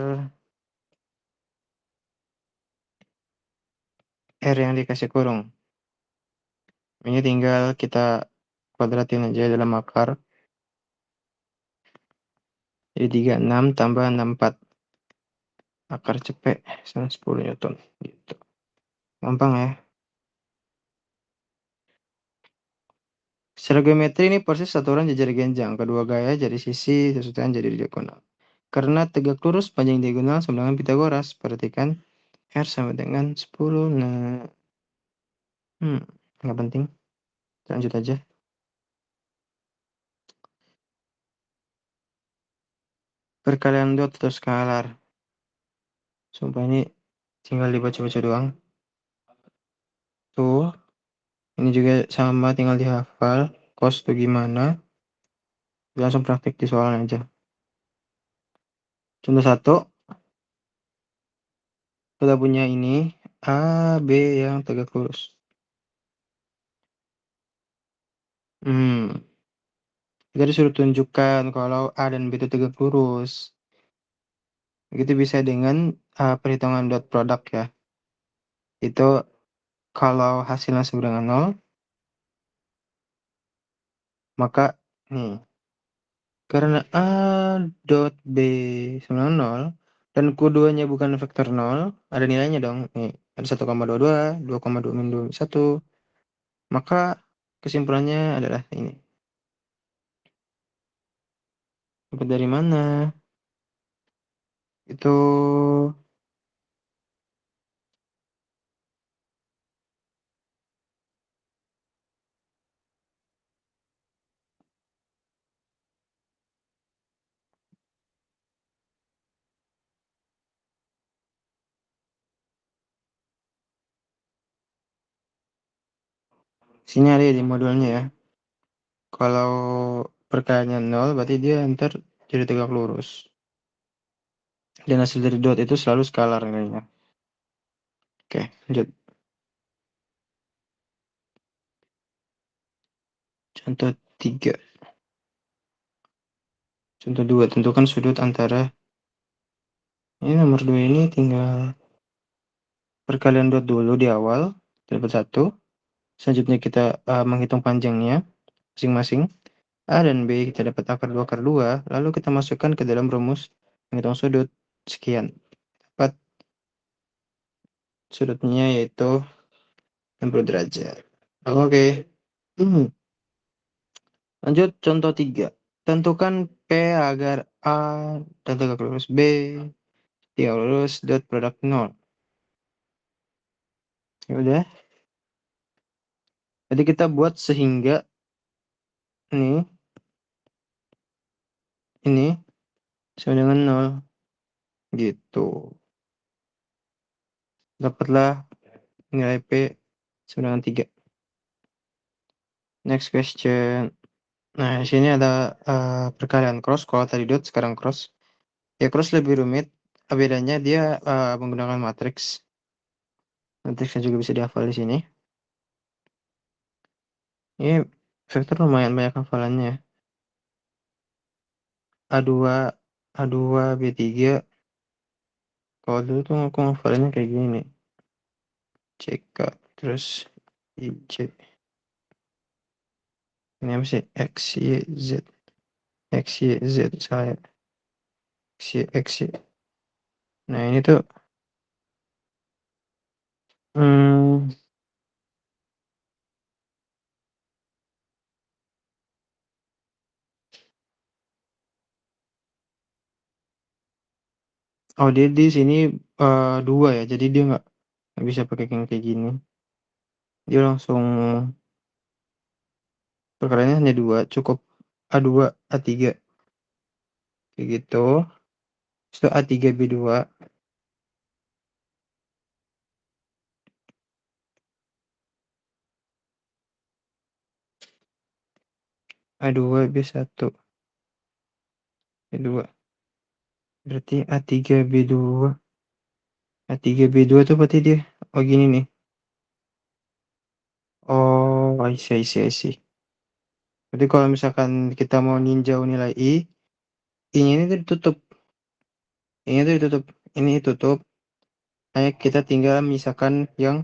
R yang dikasih kurung. Ini tinggal kita kuadratin aja dalam akar. Jadi 36 tambah 64. Akar cepet sama 10 Newton. Gitu. Gampang ya. Secara geometri ini persis saturan jajar genjang. Kedua gaya jadi sisi, satuan jadi diagonal. Karena tegak lurus panjang diagonal sama dengan Pitagoras. Perhatikan R sama dengan 10. Nah, nggak penting. Lanjut aja. Perkalian dot atau skalar. Sumpah ini tinggal dibaca-baca doang. Tuh. Ini juga sama, tinggal dihafal. Cos itu gimana. Langsung praktik di soalnya aja. Contoh 1. Kita punya ini. A, B yang tegak lurus. Kita disuruh tunjukkan kalau A dan B itu tegak lurus. Begitu bisa dengan perhitungan dot product ya. Itu kalau hasilnya sama dengan 0, maka nih, karena A dot B sama dengan 0, dan keduanya bukan vektor 0, ada nilainya dong. Nih, ada 1,22, 2,2 min 2, 1. Maka kesimpulannya adalah ini. Dapat dari mana? Itu sini ada di modulnya ya. Kalau perkaliannya 0, berarti dia ntar jadi tegak lurus. Dan hasil dari dot itu selalu skalar nilainya. Oke, lanjut. Contoh 3. Contoh 2, tentukan sudut antara. Ini nomor 2 ini tinggal perkalian dot dulu di awal. Dapat 1. Selanjutnya kita menghitung panjangnya. masing-masing. A dan B kita dapat akar 2, lalu kita masukkan ke dalam rumus menghitung sudut. Sekian. Dapat sudutnya yaitu 60 derajat. Oke. Lanjut contoh 3. Tentukan P agar A dan tegak lurus B, tegak lurus dot produk 0. Ya udah. Jadi kita buat sehingga ini sama dengan 0 gitu. Dapatlah nilai P sama dengan 3. Next question. Nah, di sini ada perkalian cross. Kalau tadi dot, sekarang cross. Ya, cross lebih rumit. Bedanya dia menggunakan matriks. Matriksnya juga bisa dihafal di sini. Ini vektor lumayan banyak hafalannya. A2, A2, B3. Kalau dulu tuh aku hafalannya kayak gini nih. CK, terus IJ. Ini apa sih? X, Y, Z. X, Y, Z, saya. X, Y, X, Y. Nah, ini tuh oh, dia di sini 2 ya. Jadi dia nggak bisa pakai yang kayak gini. Dia langsung perkaranya hanya 2, cukup A2, A3 kayak gitu. Terus A3, B2. A2, B1, B2. Berarti A3, B2. A3, B2 tuh berarti dia. Oh, gini nih. Oh, I see, I see, I see. Berarti kalau misalkan kita mau ninjau nilai I-nya ini tuh ditutup. I-nya tuh ditutup. Ini tutup. Hanya kita tinggal misalkan yang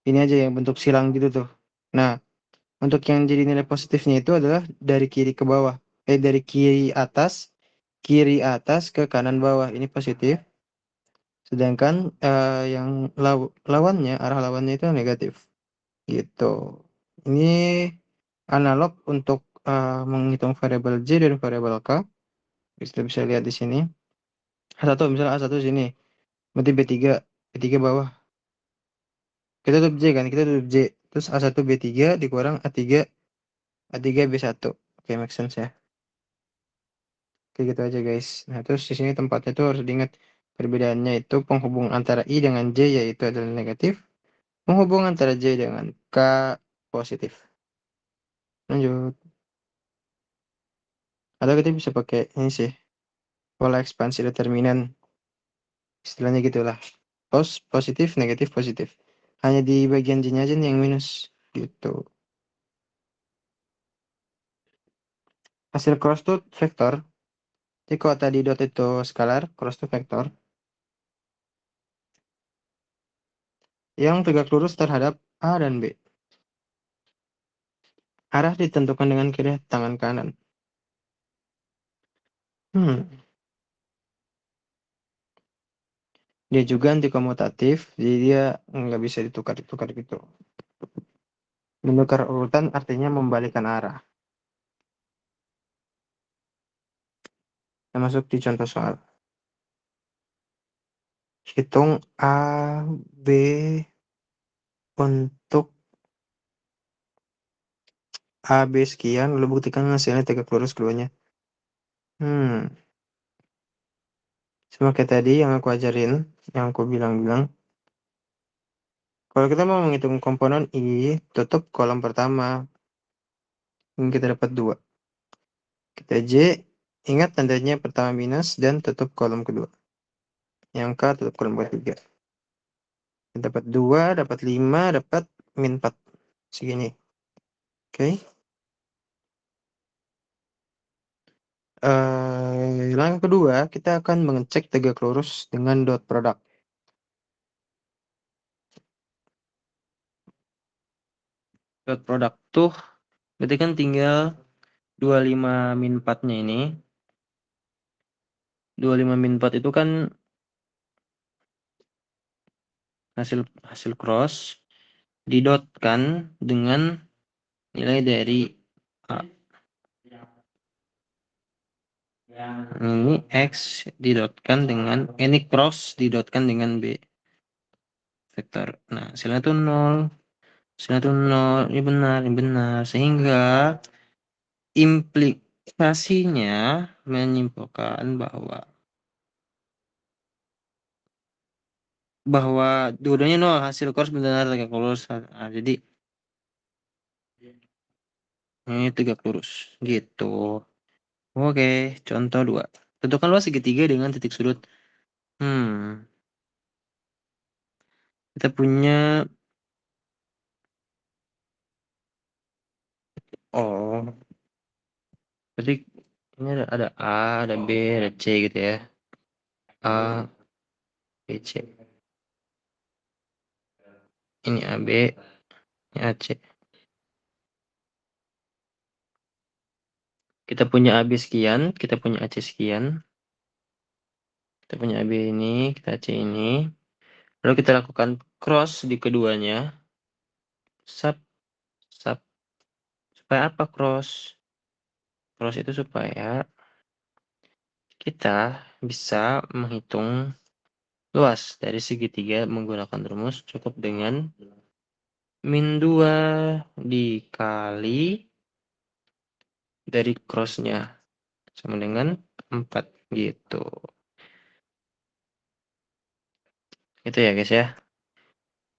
ini aja yang bentuk silang gitu tuh. Nah, untuk yang jadi nilai positifnya itu adalah dari kiri ke bawah. Dari kiri atas ke kanan bawah. Ini positif. Sedangkan yang lawannya, arah lawannya itu negatif. Gitu. Ini analog untuk menghitung variabel J dan variabel K. Kita bisa lihat di sini. A1, misalnya A1 sini. Berarti B3 bawah. Kita tutup J kan, kita tutup J. Terus A1 B3 dikurang A3 B1. Oke, make sense ya. Kayak gitu aja guys. Nah, terus di sini tempatnya tuh harus diingat perbedaannya itu penghubung antara I dengan J yaitu adalah negatif. Penghubung antara J dengan K positif. Lanjut. Atau kita bisa pakai ini sih. Pola ekspansi determinan. Istilahnya gitulah. Positif, negatif, positif. Hanya di bagian J-nya aja nih yang minus. Gitu. Hasil cross tuh vektor. Jadi kalau tadi dot itu skalar, cross tuh vektor. Yang tegak lurus terhadap A dan B. Arah ditentukan dengan kiri tangan kanan. Dia juga anti komutatif, jadi dia nggak bisa ditukar-tukar gitu. Menukar urutan artinya membalikan arah. Kita masuk di contoh soal. Hitung A, B untuk A, B sekian, lalu buktikan hasilnya tegak lurus keduanya. Sama kayak tadi yang aku ajarin, yang aku bilang-bilang. Kalau kita mau menghitung komponen I, tutup kolom pertama. Ini kita dapat 2. Kita J, ingat tandanya pertama minus dan tutup kolom kedua. Yang K tutup kolom ketiga. Kita dapat 2, dapat 5, dapat min 4. Segini. Oke. Langkah kedua, kita akan mengecek tegak lurus dengan dot product. Dot product tuh Berarti kan tinggal 25 min 4-nya ini. 25 min 4 itu kan hasil cross didotkan dengan nilai dari A. Ini X didotkan dengan, ini cross didotkan dengan B. Vektor. Nah, hasilnya tuh 0. Hasilnya tuh 0. Ini benar. Sehingga implikasinya menyimpulkan bahwa dua-duanya 0. Hasil cross benar tegak lurus. Nah, jadi ini tegak lurus. Gitu. Oke, contoh 2. Tentukan luas segitiga dengan titik sudut. Kita punya berarti ini ada A, ada B, ada C gitu ya. A, B, C. Ini AB, ini AC. Kita punya AB sekian, kita punya AC sekian. Kita punya AB ini, kita AC ini. Lalu kita lakukan cross di keduanya. Sub. Supaya apa cross? Cross itu supaya kita bisa menghitung luas dari segitiga menggunakan rumus cukup dengan min 2 dikali dari cross-nya sama dengan 4 gitu. Itu ya guys ya.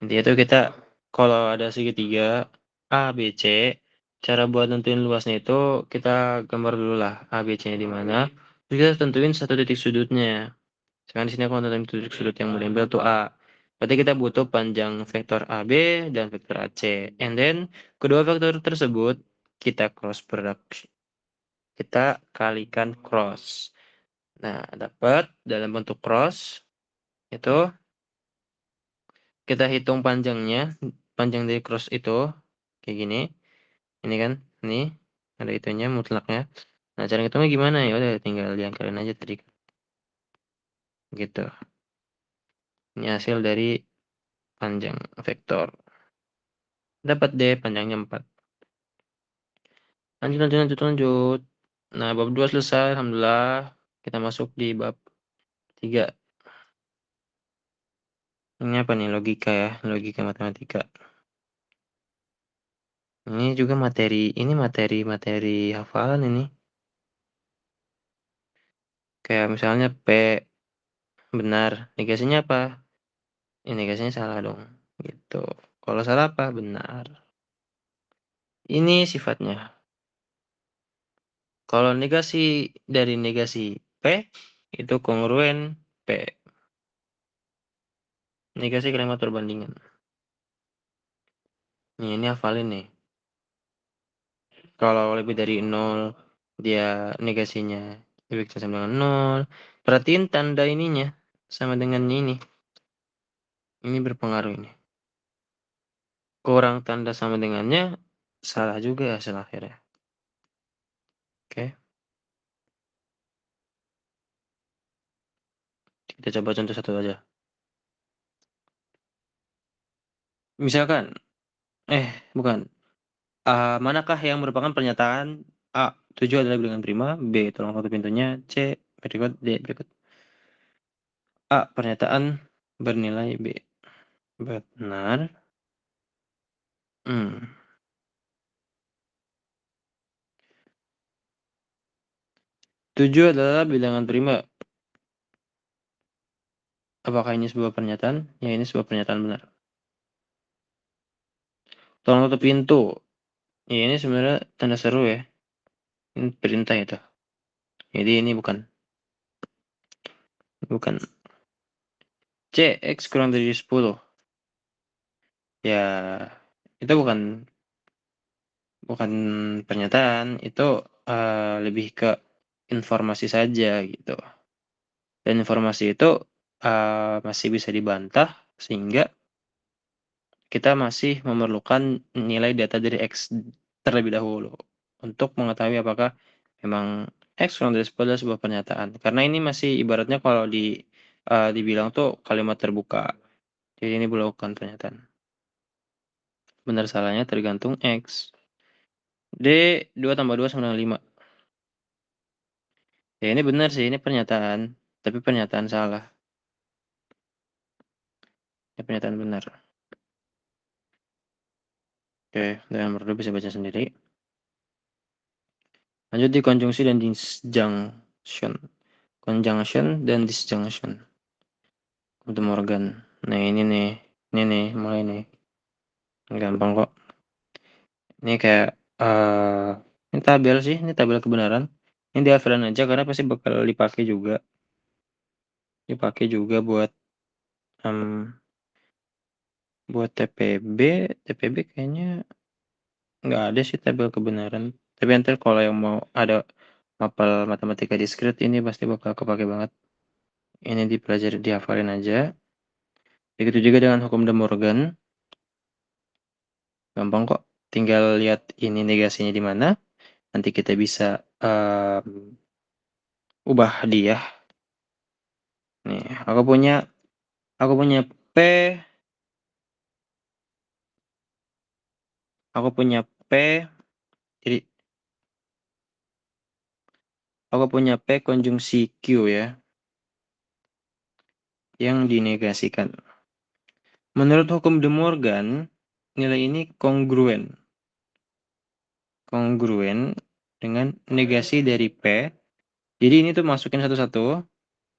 Intinya tuh kita kalau ada segitiga A, B, C, cara buat nentuin luasnya itu kita gambar dulu lah A, B, C-nya di mana. Terus kita tentuin satu titik sudutnya. Sekarang di sini aku tentuin titik sudut yang menempel tuh A. Berarti kita butuh panjang vektor AB dan vektor AC. And then kedua vektor tersebut kita cross product. Kita kalikan cross. Nah, dapat dalam bentuk cross itu kita hitung panjangnya, panjang dari cross itu kayak gini. Ini kan, ini ada itunya mutlaknya. Nah, cara hitungnya gimana ya? Udah tinggal diangkatin aja tadi. Gitu. Ini hasil dari panjang vektor. Dapat deh panjangnya 4. Lanjut. Nah, bab 2 selesai. Alhamdulillah. Kita masuk di bab 3. Ini apa nih? Logika ya. Logika matematika. Ini juga materi hafalan ini. Kayak misalnya P benar. Negasinya apa? Ini negasinya salah dong. Gitu. Kalau salah apa? Benar. Ini sifatnya. Kalau negasi dari negasi P, itu kongruen P. Negasi kalimat perbandingan. Ini hafalin nih. Kalau lebih dari 0, dia negasinya lebih kecil sama dengan 0. Perhatiin tanda ininya sama dengan ini. Ini berpengaruh ini. Kurang tanda sama dengannya, salah juga hasil akhirnya. Oke. Kita coba contoh satu aja. Misalkan, bukan. Manakah yang merupakan pernyataan A, 7 adalah bilangan prima, B, tolong satu pintunya, C, berikut, D, berikut. A, pernyataan bernilai B. Benar. 7 adalah bilangan prima. Apakah ini sebuah pernyataan? Ya, ini sebuah pernyataan benar. Tolong tutup pintu. Ya, ini sebenarnya tanda seru ya. Ini perintah itu. Jadi ini bukan. C, X kurang dari 10. Ya, itu bukan pernyataan. Itu lebih ke informasi saja gitu. Dan informasi itu masih bisa dibantah sehingga kita masih memerlukan nilai data dari X terlebih dahulu untuk mengetahui apakah memang X kurang dari 10 adalah sebuah pernyataan. Karena ini masih ibaratnya kalau dibilang tuh kalimat terbuka. Jadi ini bukan pernyataan. Benar salahnya tergantung X. D, 2 tambah 2 sama dengan 5. Ya ini benar sih, ini pernyataan. Tapi pernyataan salah. Ini pernyataan benar. Oke, dengan nomor 2 bisa baca sendiri. Lanjut di konjungsi dan disjunction. Conjunction dan disjunction. Untuk Morgan. Nah ini nih, mulai nih. Gampang kok. Ini kayak ini tabel sih, ini tabel kebenaran. Ini dihafalin aja karena pasti bakal dipakai juga. Dipakai juga buat buat TPB. TPB kayaknya nggak ada sih tabel kebenaran. Tapi nanti kalau yang mau ada hafal matematika diskrit ini pasti bakal kepake banget. Ini dipelajari, dihafalin aja. Begitu juga dengan hukum De Morgan. Gampang kok. Tinggal lihat ini negasinya di mana. Nanti kita bisa ubah dia. Nih, aku punya P, jadi aku punya P konjungsi Q ya, yang dinegasikan. Menurut hukum De Morgan, nilai ini kongruen. Kongruen dengan negasi dari P. Jadi ini tuh masukin satu-satu,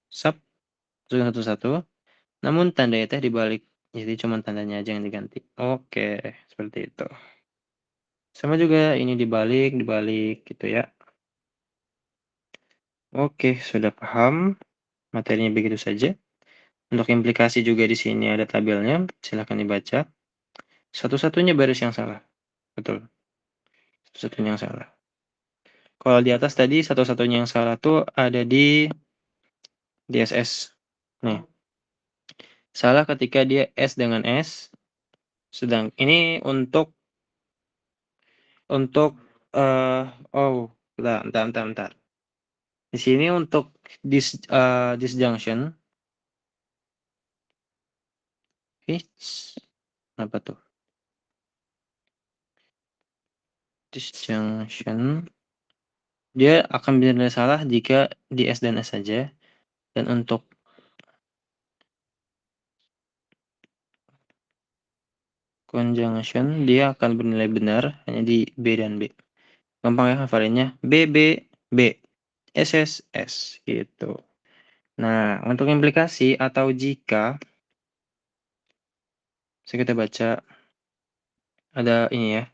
sub, masukin satu-satu, namun tanda teh dibalik. Jadi cuma tandanya aja yang diganti. Oke, seperti itu. Sama juga ini dibalik gitu ya. Oke, sudah paham. Materinya begitu saja. Untuk implikasi juga di sini ada tabelnya, silahkan dibaca. Satu-satunya baris yang salah. Betul, satu-satunya yang salah. Kalau di atas tadi satu-satunya yang salah tuh ada di DSS. Nih, salah ketika dia S dengan S. Sedang ini untuk oh, bentar. Di sini untuk disjunction. Apa tuh? Disjunction. Dia akan benar-benar salah jika di S dan S saja. Dan untuk conjunction, dia akan bernilai benar hanya di B dan B. Gampang ya hafalinnya. B, B, B. S, S, S. Gitu. Nah, untuk implikasi atau jika, bisa kita baca, ada ini ya.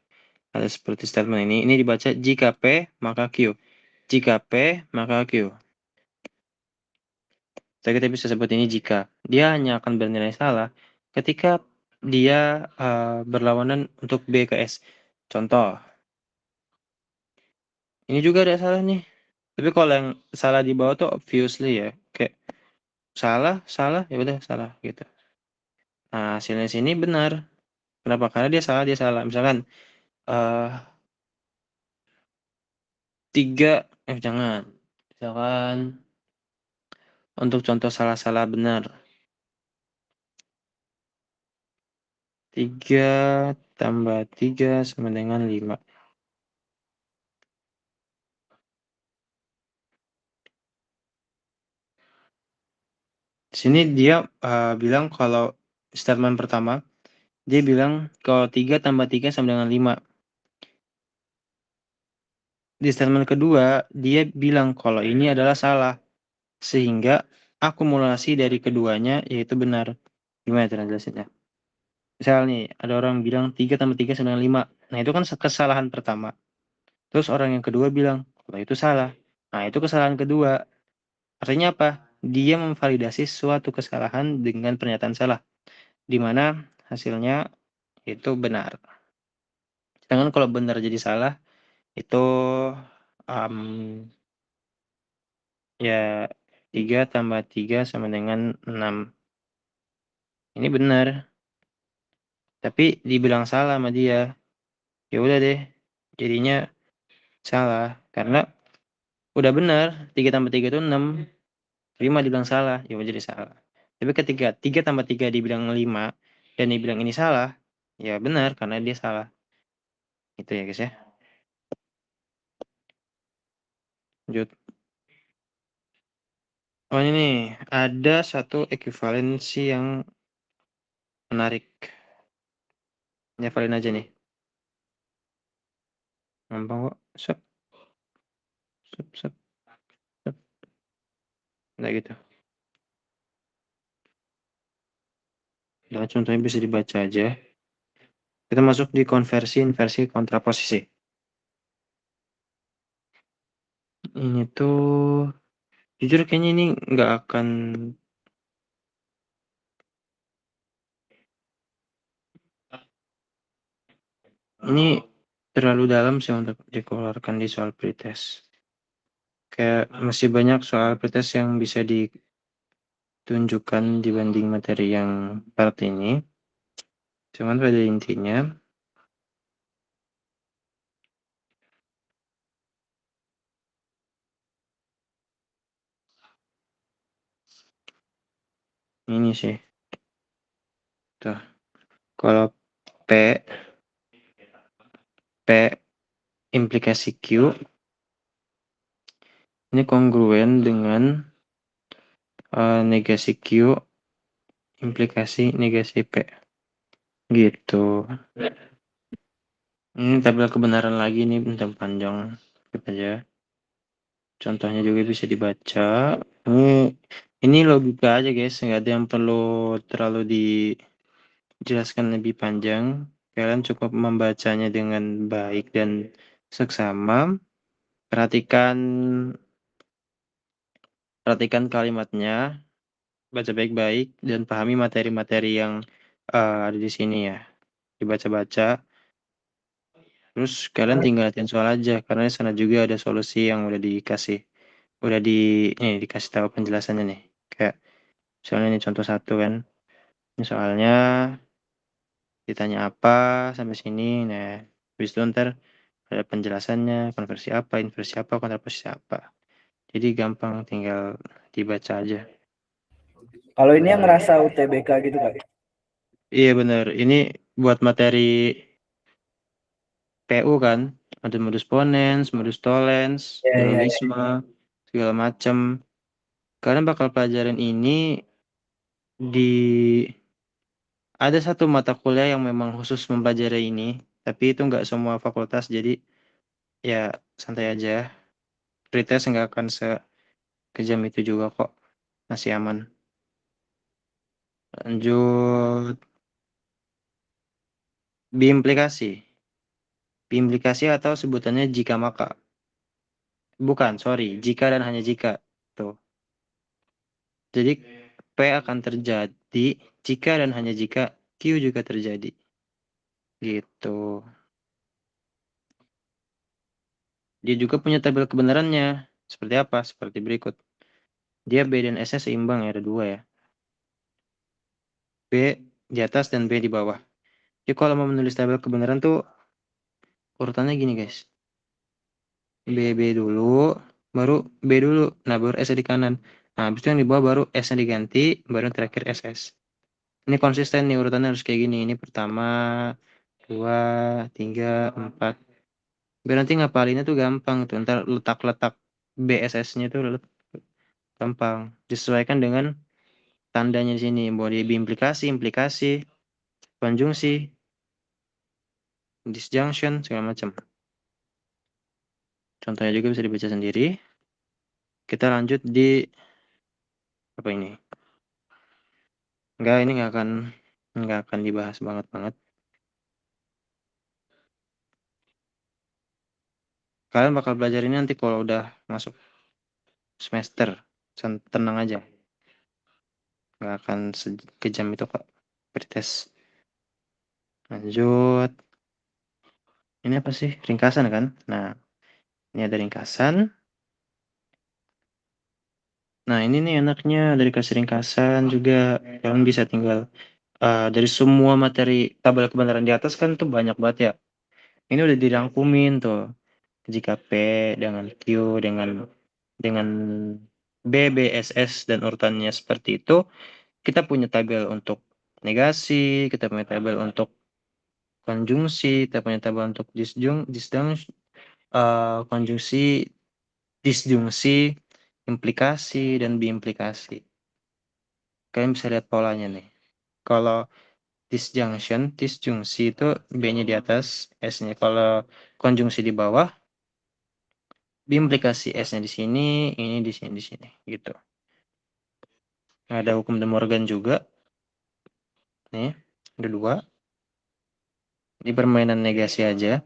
Ada seperti statement ini. Ini dibaca jika P, maka Q. Jika P, maka Q. Jadi kita bisa sebut ini jika. Dia hanya akan bernilai salah ketika dia berlawanan untuk B ke S. Contoh. Ini juga ada salah nih. Tapi kalau yang salah di bawah tuh obviously ya. Kayak salah, ya udah salah gitu. Nah, hasilnya sini benar. Kenapa? Karena dia salah. Misalkan eh 3, jangan. Misalkan untuk contoh salah-salah benar. 3 tambah 3 sama dengan 5. Di sini dia bilang kalau statement pertama, dia bilang kalau 3 tambah 3 sama dengan 5. Di statement kedua, dia bilang kalau ini adalah salah. Sehingga akumulasi dari keduanya yaitu benar. Gimana cara jelasinnya? Misal nih, ada orang bilang 3 tambah 3 sama dengan 5. Nah, itu kan kesalahan pertama. Terus orang yang kedua bilang, kalau itu salah. Nah, itu kesalahan kedua. Artinya apa? Dia memvalidasi suatu kesalahan dengan pernyataan salah. Di mana hasilnya itu benar. Sedangkan kalau benar jadi salah, itu ya 3 tambah 3 sama dengan 6. Ini benar. Tapi dibilang salah sama dia. Ya udah deh. Jadinya salah karena udah benar 3 tambah 3 itu 6. 5 dibilang salah, ya jadi salah. Tapi ketika 3 tambah 3 dibilang 5 dan dibilang ini salah, ya benar karena dia salah. Itu ya guys ya. Lanjut. Oh ini nih, ada satu ekuivalensi yang menarik. Ini hafalin aja nih. Gampang kok. Sep, sep, sep, sep. Nah gitu. Dan contohnya bisa dibaca aja. Kita masuk di konversi inversi kontraposisi. Ini tuh jujur kayaknya ini nggak akan ini terlalu dalam sih untuk dikeluarkan di soal pretest. Kayak masih banyak soal pretest yang bisa ditunjukkan dibanding materi yang part ini. Cuman pada intinya ini sih. Tuh. Kalau P P implikasi Q ini kongruen dengan negasi Q implikasi negasi P. Gitu. Ini tabel kebenaran lagi nih tentang panjang. Kita aja. Contohnya juga bisa dibaca. Ini logika aja guys, nggak ada yang perlu terlalu dijelaskan lebih panjang. Kalian cukup membacanya dengan baik dan seksama. Perhatikan perhatikan kalimatnya, baca baik-baik dan pahami materi-materi yang ada di sini ya. Dibaca-baca. Terus kalian tinggal latihan soal aja karena di sana juga ada solusi yang udah dikasih tahu penjelasannya nih. Kayak soalnya ini contoh satu kan. Ini soalnya ditanya apa sampai sini. Nah, habis itu ntar ada penjelasannya, konversi apa, inversi apa, kontraposisi apa. Jadi gampang tinggal dibaca aja. Kalau ini yang ngerasa UTBK gitu Kak. Iya bener, ini buat materi PU kan, ada modus ponens, modus tollens, Iya. dualisme, segala macam. Kalian bakal pelajaran ini di ada satu mata kuliah yang memang khusus mempelajari ini, tapi itu nggak semua fakultas, jadi ya santai aja. Pretest nggak akan sekejam itu juga kok, masih aman. Lanjut, biimplikasi. Biimplikasi atau sebutannya jika maka. Bukan, sorry, jika dan hanya jika. Tuh. Jadi P akan terjadi jika dan hanya jika Q juga terjadi. Gitu. Dia juga punya tabel kebenarannya. Seperti apa? Seperti berikut. Dia B dan S-nya seimbang ya, ada dua ya. B di atas dan B di bawah. Jadi kalau mau menulis tabel kebenaran tuh urutannya gini guys. B dulu, baru B dulu. Nah baru S di kanan. Nah habis itu yang di bawah baru S-nya diganti, baru yang terakhir SS. Ini konsisten nih urutannya harus kayak gini. Ini pertama, dua, tiga, empat. Biar nanti ngapalinnya tuh gampang tuh. Ntar letak-letak BSS-nya tuh gampang. Disesuaikan dengan tandanya di sini. Mau di implikasi, implikasi, konjungsi, disjunction, segala macam. Contohnya juga bisa dibaca sendiri. Kita lanjut di apa ini? Enggak, ini nggak akan dibahas banget. Kalian bakal belajar ini nanti kalau udah masuk semester. Tenang aja. Nggak akan sekejam itu kok. Pretest. Lanjut. Ini apa sih? Ringkasan kan? Nah, ini ada ringkasan. Nah, ini nih enaknya dari kasih ringkasan juga kalian bisa tinggal dari semua materi tabel kebenaran di atas kan tuh banyak banget ya. Ini udah dirangkumin tuh. Jika P dengan Q dengan B, BSS dan urutannya seperti itu, kita punya tabel untuk negasi, kita punya tabel untuk konjungsi, kita punya tabel untuk konjungsi, disjungsi, implikasi, dan biimplikasi. Kalian bisa lihat polanya nih. Kalau disjungsi itu B-nya di atas, S-nya. Kalau konjungsi di bawah, biimplikasi S-nya di sini, ini di sini, gitu. Ada hukum De Morgan juga. Nih, ada 2. Ini permainan negasi aja.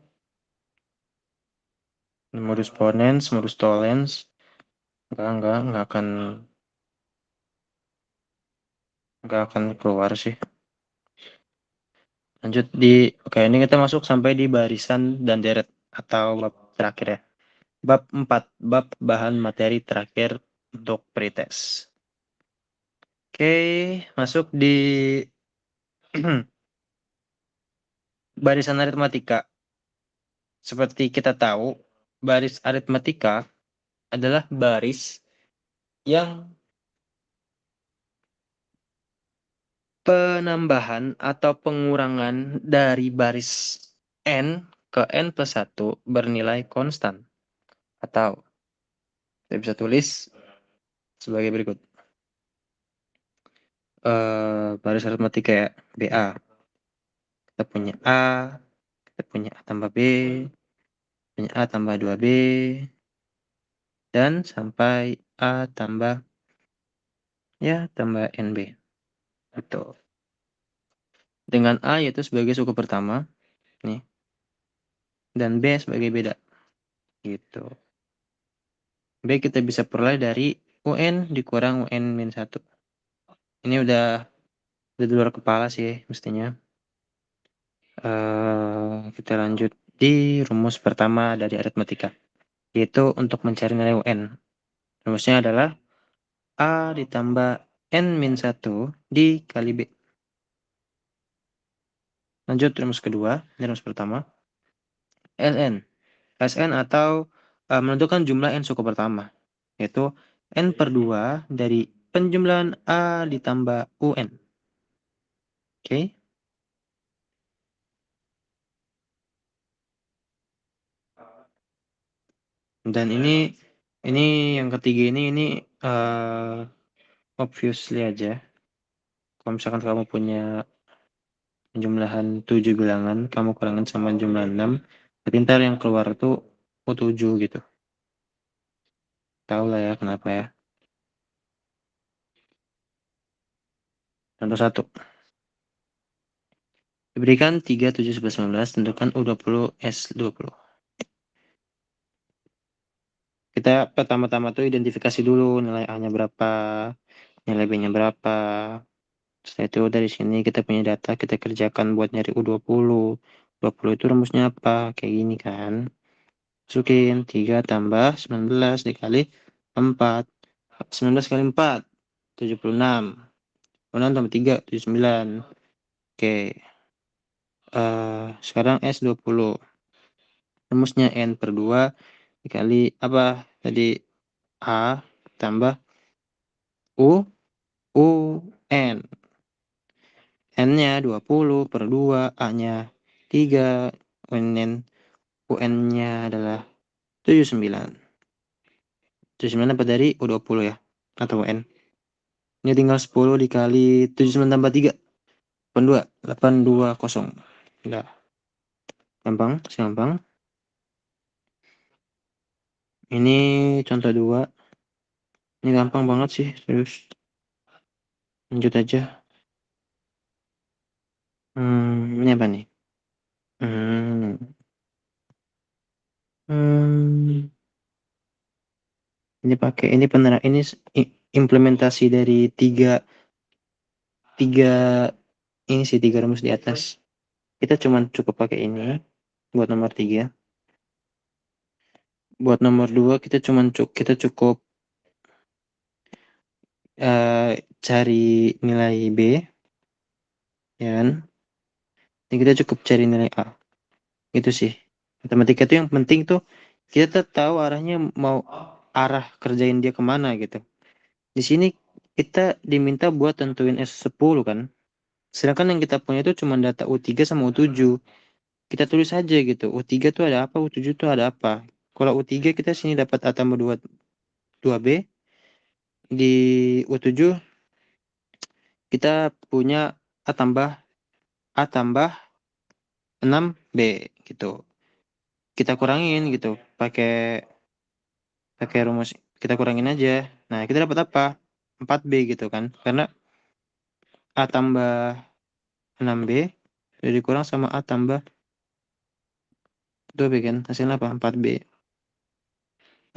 Modus ponens, modus tollens. Nggak akan keluar sih. Lanjut oke, ini kita masuk sampai di barisan dan deret atau bab terakhir ya. Bab 4, bab bahan materi terakhir untuk pretest. Oke, masuk di barisan aritmatika. Seperti kita tahu, baris aritmatika adalah baris yang penambahan atau pengurangan dari baris n ke n plus 1 bernilai konstan. Atau saya bisa tulis sebagai berikut. Baris aritmatika ya, BA. Kita punya A, kita punya A tambah B, punya A tambah 2B, dan sampai A tambah NB. Betul. Dengan A yaitu sebagai suku pertama, nih, dan B sebagai beda. Gitu. B kita bisa peroleh dari UN dikurang UN-1. Ini udah di luar kepala sih mestinya. Kita lanjut di rumus pertama dari aritmatika, yaitu untuk mencari nilai UN. Rumusnya adalah A ditambah N-1 dikali B. Lanjut rumus kedua, ini rumus pertama. Ln. Sn atau menentukan jumlah N suku pertama, yaitu N per 2 dari penjumlahan A ditambah UN. Oke. Dan ini yang ketiga ini obviously aja. Kalau misalkan kamu punya jumlahan 7 bilangan, kamu kurangin sama jumlah 6, berarti ntar yang keluar tuh 7 gitu. Tahu lah ya kenapa ya. Contoh 1. Diberikan 3, 7, 11, 19, tentukan U20, S20. Kita pertama-tama tuh identifikasi dulu nilai A-nya berapa, nilai B-nya berapa. Setelah itu dari sini kita punya data, kita kerjakan buat nyari U20. 20 itu rumusnya apa? Kayak gini kan. Masukin 3 tambah 19 dikali 4. 19 kali 4, 76. 6 tambah 3, 79. Oke. Sekarang S20. Rumusnya N per 2 dikali apa? Tadi A tambah UN. N-nya 20 per 2, A-nya 3, UN-nya adalah 79. 79 dapat dari U20 ya, atau UN. Ini tinggal 10 dikali 79 tambah 3. 82, 820. Udah. Gampang, gampang. Ini contoh 2. Ini gampang banget sih, serius. Lanjut aja. Ini apa nih? Ini implementasi dari tiga rumus di atas. Kita cuma cukup pakai ini buat nomor 3. Buat nomor 2 kita cukup cari nilai B, ya kan? Dan kita cukup cari nilai A. Itu sih. Matematika itu yang penting tuh kita tahu arahnya mau arah kerjain dia kemana gitu. Di sini kita diminta buat tentuin S10 kan. Sedangkan yang kita punya itu cuma data U3 sama U7. Kita tulis aja gitu. U3 tuh ada apa, U7 tuh ada apa. Kalau U3 kita sini dapat A tambah 2B. Di U7 kita punya A tambah 6B gitu. Kita kurangin gitu. Pakai pakai rumus kita kurangin aja. Nah, kita dapat apa? 4B gitu kan. Karena A tambah 6B jadi dikurang sama A tambah 2B kan. Hasilnya apa? 4B.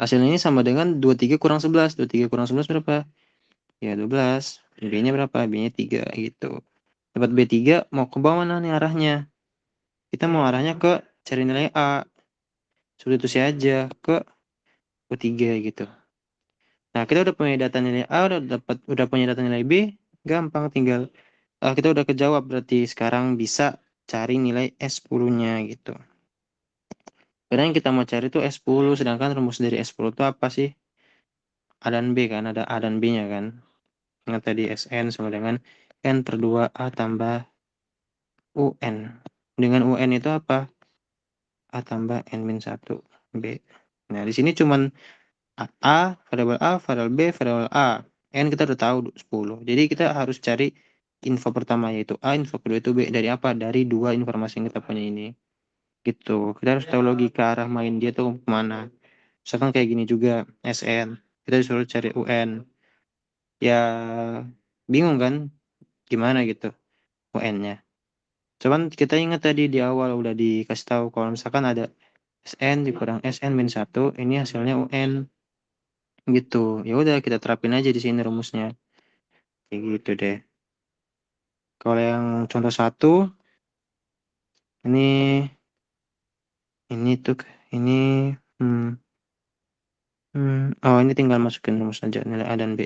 Hasilnya ini sama dengan 23 kurang 11. 23 kurang 11 berapa? Ya 12. B-nya berapa? B-nya 3 gitu. Dapat B3 mau ke bawah mana nih arahnya? Kita mau arahnya ke cari nilai A. Substitusi aja ke U3 gitu. Nah, kita udah punya data nilai A, udah punya data nilai B, gampang tinggal kita udah kejawab berarti sekarang bisa cari nilai S10-nya gitu. Karena yang kita mau cari itu S10, sedangkan rumus dari S10 itu apa sih? A dan B kan, ada A dan B-nya kan. Yang tadi Sn sama dengan N per 2A tambah UN. Dengan UN itu apa? A tambah N-1 B. Nah, di sini cuman A, variabel B, variabel A. N kita udah tahu 10. Jadi kita harus cari info pertama yaitu A, info kedua itu B. Dari apa? Dari dua informasi yang kita punya ini. Gitu. Kita harus tahu logika arah main dia tuh kemana. Misalkan kayak gini juga, SN. Kita disuruh cari UN. Ya, bingung kan? Gimana gitu UN-nya. Cuman kita ingat tadi di awal udah dikasih tahu kalau misalkan ada SN dikurang SN min 1, ini hasilnya UN. Gitu. Ya udah kita terapin aja di sini rumusnya. Kayak gitu deh. Kalau yang contoh 1, ini tuh ini hmm, oh ini tinggal masukin rumus aja nilai A dan B.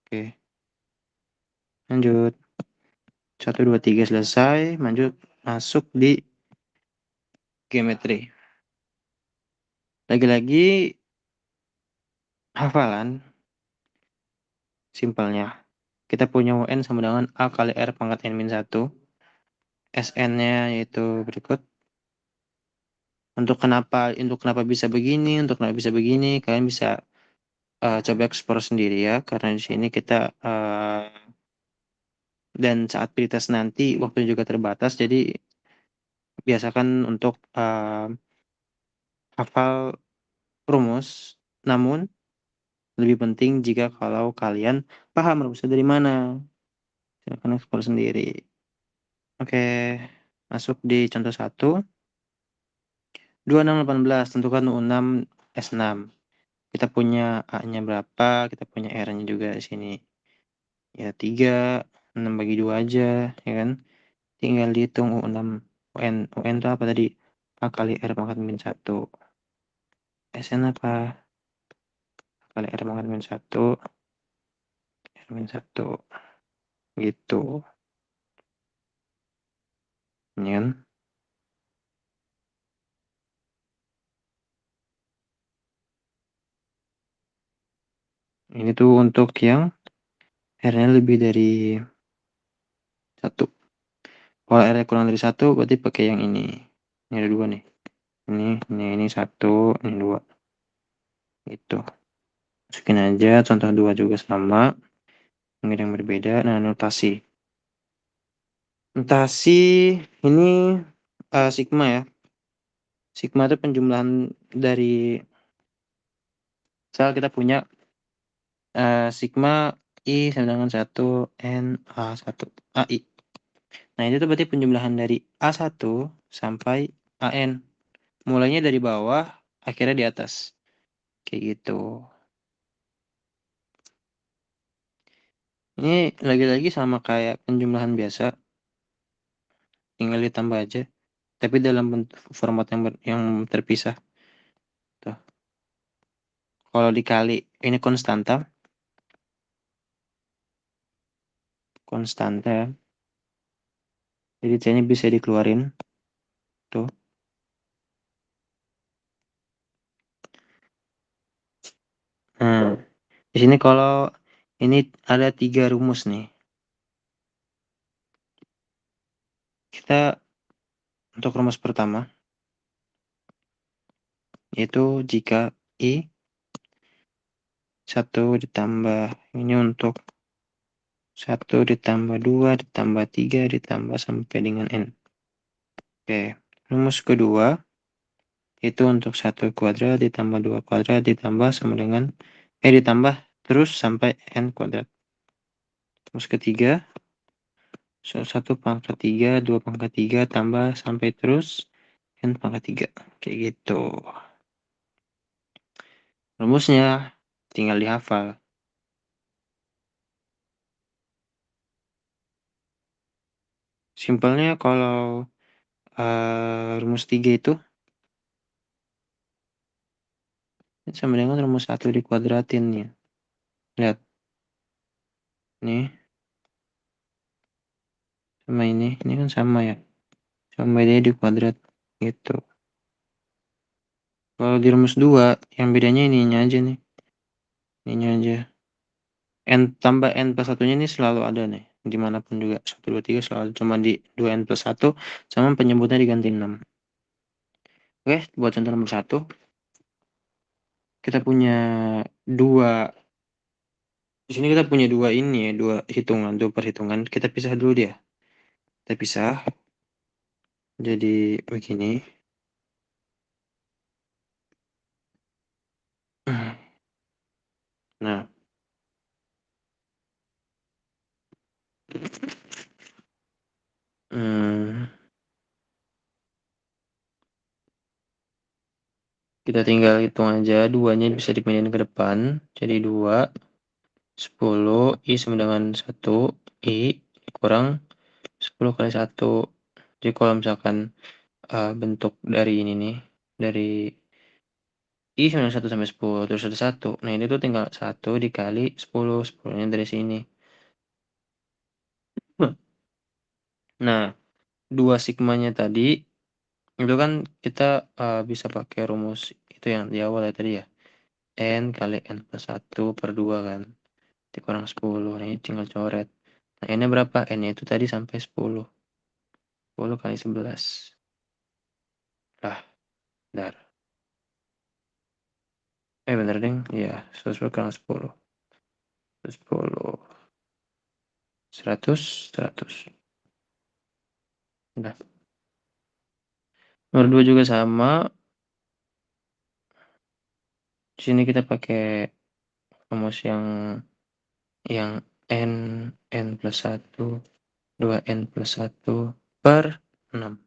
Oke, lanjut. 1, 2, 3 selesai, lanjut masuk di geometri. Lagi-lagi hafalan simpelnya. Kita punya UN sama dengan A kali R pangkat N-1. SN-nya yaitu berikut. Untuk kenapa bisa begini, untuk kenapa bisa begini, kalian bisa coba eksplor sendiri ya, karena di sini kita dan saat pretest nanti waktu juga terbatas, jadi biasakan untuk hafal rumus. Namun lebih penting jika kalau kalian paham rumusnya dari mana, silakan eksplor sendiri. Oke, masuk di contoh 1. 2618, tentukan U6 S6. Kita punya A-nya berapa, kita punya R-nya juga di sini. Ya 3, 6 bagi 2 aja, ya kan? Tinggal dihitung U6. UN itu apa tadi? A kali R pangkat min 1. SN apa? A kali R pangkat min 1. R min 1. Gitu. Ini kan? Ini tuh untuk yang R-nya lebih dari 1. Kalau R-nya kurang dari 1, berarti pakai yang ini. Ini ada 2 nih. Ini 1, ini 2. Gitu. Masukin aja, contoh 2 juga sama. Mungkin yang berbeda. Nah, notasi. Notasi ini sigma ya. Sigma itu penjumlahan dari misal kita punya sigma I sama dengan 1 N A1 AI. Nah, itu tuh berarti penjumlahan dari A1 sampai AN. Mulainya dari bawah, akhirnya di atas. Kayak gitu. Ini lagi-lagi sama kayak penjumlahan biasa. Tinggal ditambah aja. Tapi dalam format yang terpisah. Tuh. Kalau dikali, ini konstanta. Konstanta. Jadi C-nya bisa dikeluarin. Tuh. Di sini kalau ini ada 3 rumus nih. Kita untuk rumus pertama yaitu jika I 1 ditambah ini untuk 1 ditambah 2 ditambah 3 ditambah sampai dengan N. Oke, rumus kedua itu untuk 1 kuadrat ditambah 2 kuadrat ditambah sama dengan ditambah terus sampai N kuadrat. Rumus ketiga 1 pangkat 3, 2 pangkat 3 tambah sampai terus N pangkat 3. Kayak gitu. Rumusnya tinggal dihafal. Simpelnya kalau rumus 3 itu sama dengan rumus 1 dikuadratin ya. Lihat. Nih. Sama ini kan sama ya. Sama dia dikuadrat gitu. Kalau di rumus 2 yang bedanya ininya aja nih. Ininya aja. N tambah N plus 1-nya ini selalu ada nih. Dimanapun juga. 1, 2, 3 selalu. Cuma di 2N plus 1 sama penyebutnya diganti 6. Oke, buat contoh nomor 1. Kita punya 2. Di sini kita punya 2 ini ya. 2 hitungan, 2 perhitungan. Kita pisah dulu dia. Kita pisah. Jadi begini. Nah. Kita tinggal hitung aja. 2-nya bisa dipindahin ke depan. Jadi 2. 10. I sama dengan 1. I kurang 10 kali 1. Jadi kalau misalkan bentuk dari ini nih. Dari I sama dengan 1 sampai 10. Terus ada 1. Nah ini tuh tinggal 1 dikali 10. 10-nya dari sini. Nah 2 sigmanya tadi. Itu kan kita bisa pakai rumus itu yang di awal ya tadi ya. N kali N plus 1 per 2 kan. Dikurang 10. Nah ini tinggal coret. Nah N-nya berapa? N-nya itu tadi sampai 10. 10 kali 11. Lah, bentar. Bener deng. Iya, 10 kurang 10. 10. 100. 100. Udah. Nomor 2 juga sama. Di sini kita pakai rumus yang N plus 1. 2N plus 1 per 6.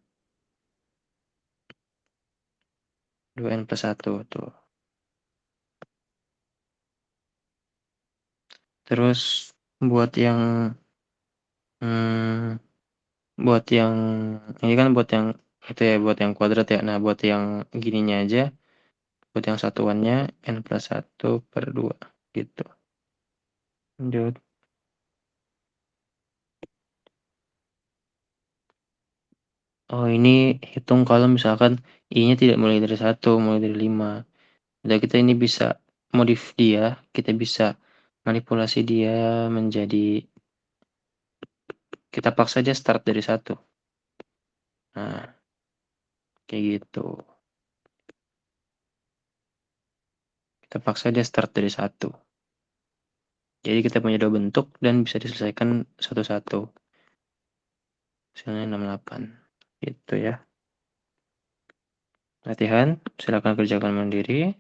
2N plus 1 tuh. Terus buat yang ini kan buat yang itu ya, buat yang kuadrat ya. Nah, buat yang gininya aja, buat yang satuannya N plus 1 per 2 gitu. Lanjut. Oh, ini hitung kalau misalkan I-nya tidak mulai dari 1, mulai dari 5. Jadi kita ini bisa modif dia, kita bisa manipulasi dia menjadi, kita paksa aja start dari 1. Nah, kayak gitu. Kita paksa dia start dari 1. Jadi kita punya 2 bentuk dan bisa diselesaikan satu-satu. Hasilnya 68. Gitu ya. Latihan, silakan kerjakan mandiri.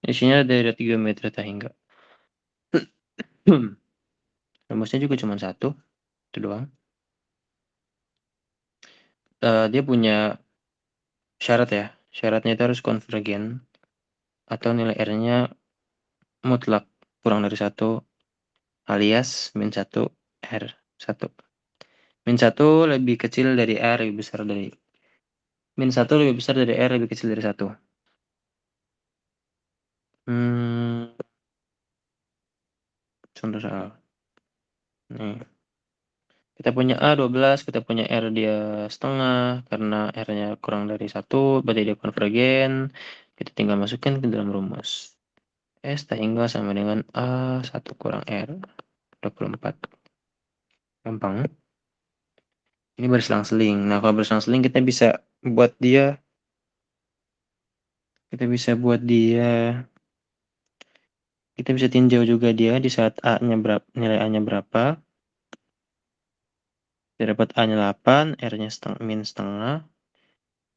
Isinya dari 3 meter tak hingga. Rumusnya juga cuma 1. Itu doang. Dia punya syarat ya. Syaratnya itu harus konvergen. Atau nilai R-nya mutlak kurang dari 1 alias min 1 R1. Min 1 lebih kecil dari R lebih besar dari min 1 lebih besar dari R lebih kecil dari 1. Contoh soal. Nih. Kita punya A 12, kita punya R dia setengah, karena R-nya kurang dari 1, berarti dia konvergen. Kita tinggal masukkan ke dalam rumus. S tak hingga sama dengan A 1 kurang R 24. Gampang. Ini berselang-seling. Nah, kalau berselang-seling kita bisa buat dia kita bisa tinjau juga dia di saat A-nya berapa, nilai A-nya berapa. Kita dapat A-nya 8, R-nya min setengah.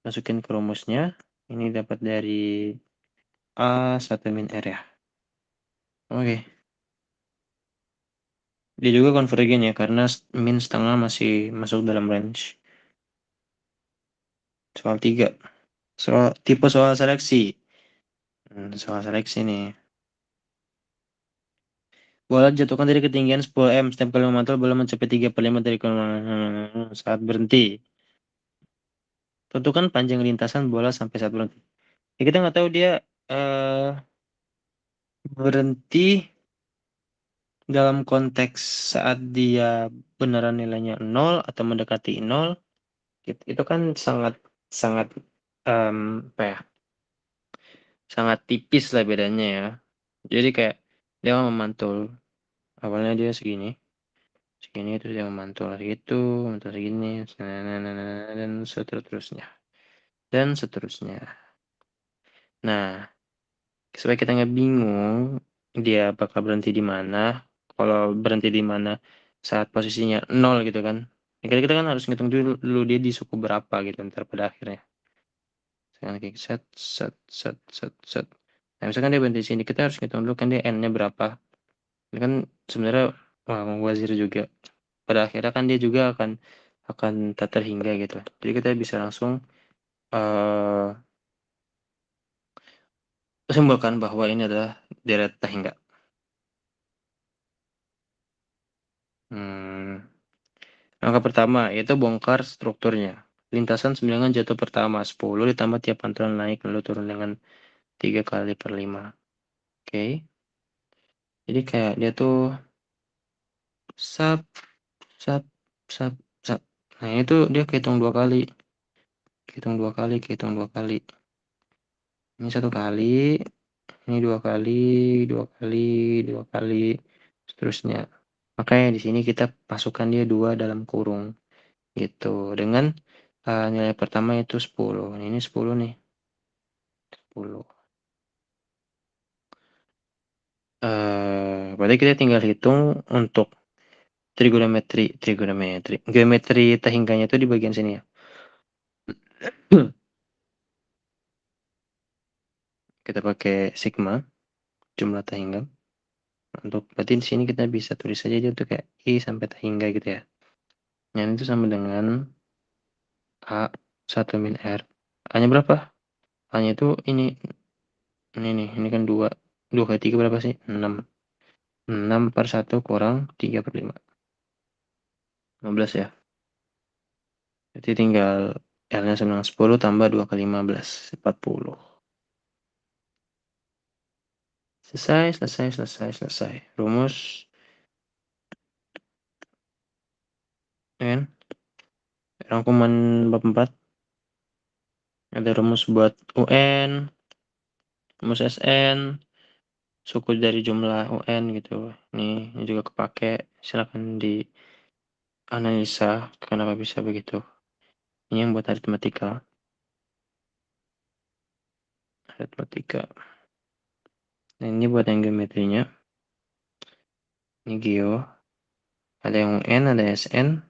Masukin ke rumusnya. Ini dapat dari A 1 min R ya. Oke. Dia juga konvergen ya, karena min setengah masih masuk dalam range. Soal 3. Soal seleksi. Soal seleksi nih. Bola jatuhkan dari ketinggian 10 m. Setiap kali memantul, bola mencapai 3/5 dari saat berhenti. Tentukan panjang lintasan bola sampai saat berhenti. Ya, kita nggak tahu dia berhenti dalam konteks saat dia beneran nilainya 0 atau mendekati 0. Itu kan sangat apa ya? Sangat tipis lah bedanya ya. Jadi kayak dia memantul. Awalnya dia segini itu dia memantul segitu, memantul segini, dan seterusnya. Nah, supaya kita nggak bingung dia bakal berhenti di mana, kalau berhenti di mana saat posisinya 0 gitu kan. Kita kan harus ngitung dulu dia di suku berapa gitu ntar pada akhirnya. Sekarang kayak set. Nah, misalkan dia berhenti di sini, kita harus ngitung dulu kan dia n-nya berapa. Ini kan sebenarnya wazir juga. Pada akhirnya kan dia juga akan tak terhingga gitu. Jadi kita bisa langsung simpulkan bahwa ini adalah deret tak hingga. Langkah pertama yaitu bongkar strukturnya. Lintasan sembilan jatuh pertama 10 ditambah tiap pantulan naik lalu turun dengan 3 kali per 5. Oke. Jadi kayak dia tuh sap sap sap sap. Nah, itu dia kehitung 2 kali. Kehitung 2 kali. Ini 1 kali, ini 2 kali, 2 kali, 2 kali, seterusnya. Makanya di sini kita masukkan dia 2 dalam kurung. Gitu. Dengan nilai pertama itu 10. Ini 10 nih. 10. Berarti kita tinggal hitung untuk geometri tehingganya itu di bagian sini ya. Kita pakai sigma jumlah tehingga. Untuk berarti di sini kita bisa tulis saja dia untuk kayak i sampai tehingga gitu ya. Yang itu sama dengan a 1 min r. A-nya berapa? A-nya itu ini nih, ini kan 2. 2 kali 3 berapa sih? 6. 6 per 1 kurang 3 per 5. 15 ya. Jadi tinggal L-nya sama dengan 10 tambah 2 kali 15. 40. Selesai. Rumus. Kan? Rangkuman bab 4. Ada rumus buat UN. Rumus SN. Suku dari jumlah UN gitu. Ini juga kepake. Silakan dianalisa kenapa bisa begitu. Ini yang buat aritmatika. Nah, ini buat yang geometrinya. Ini geo. Ada yang UN, ada SN.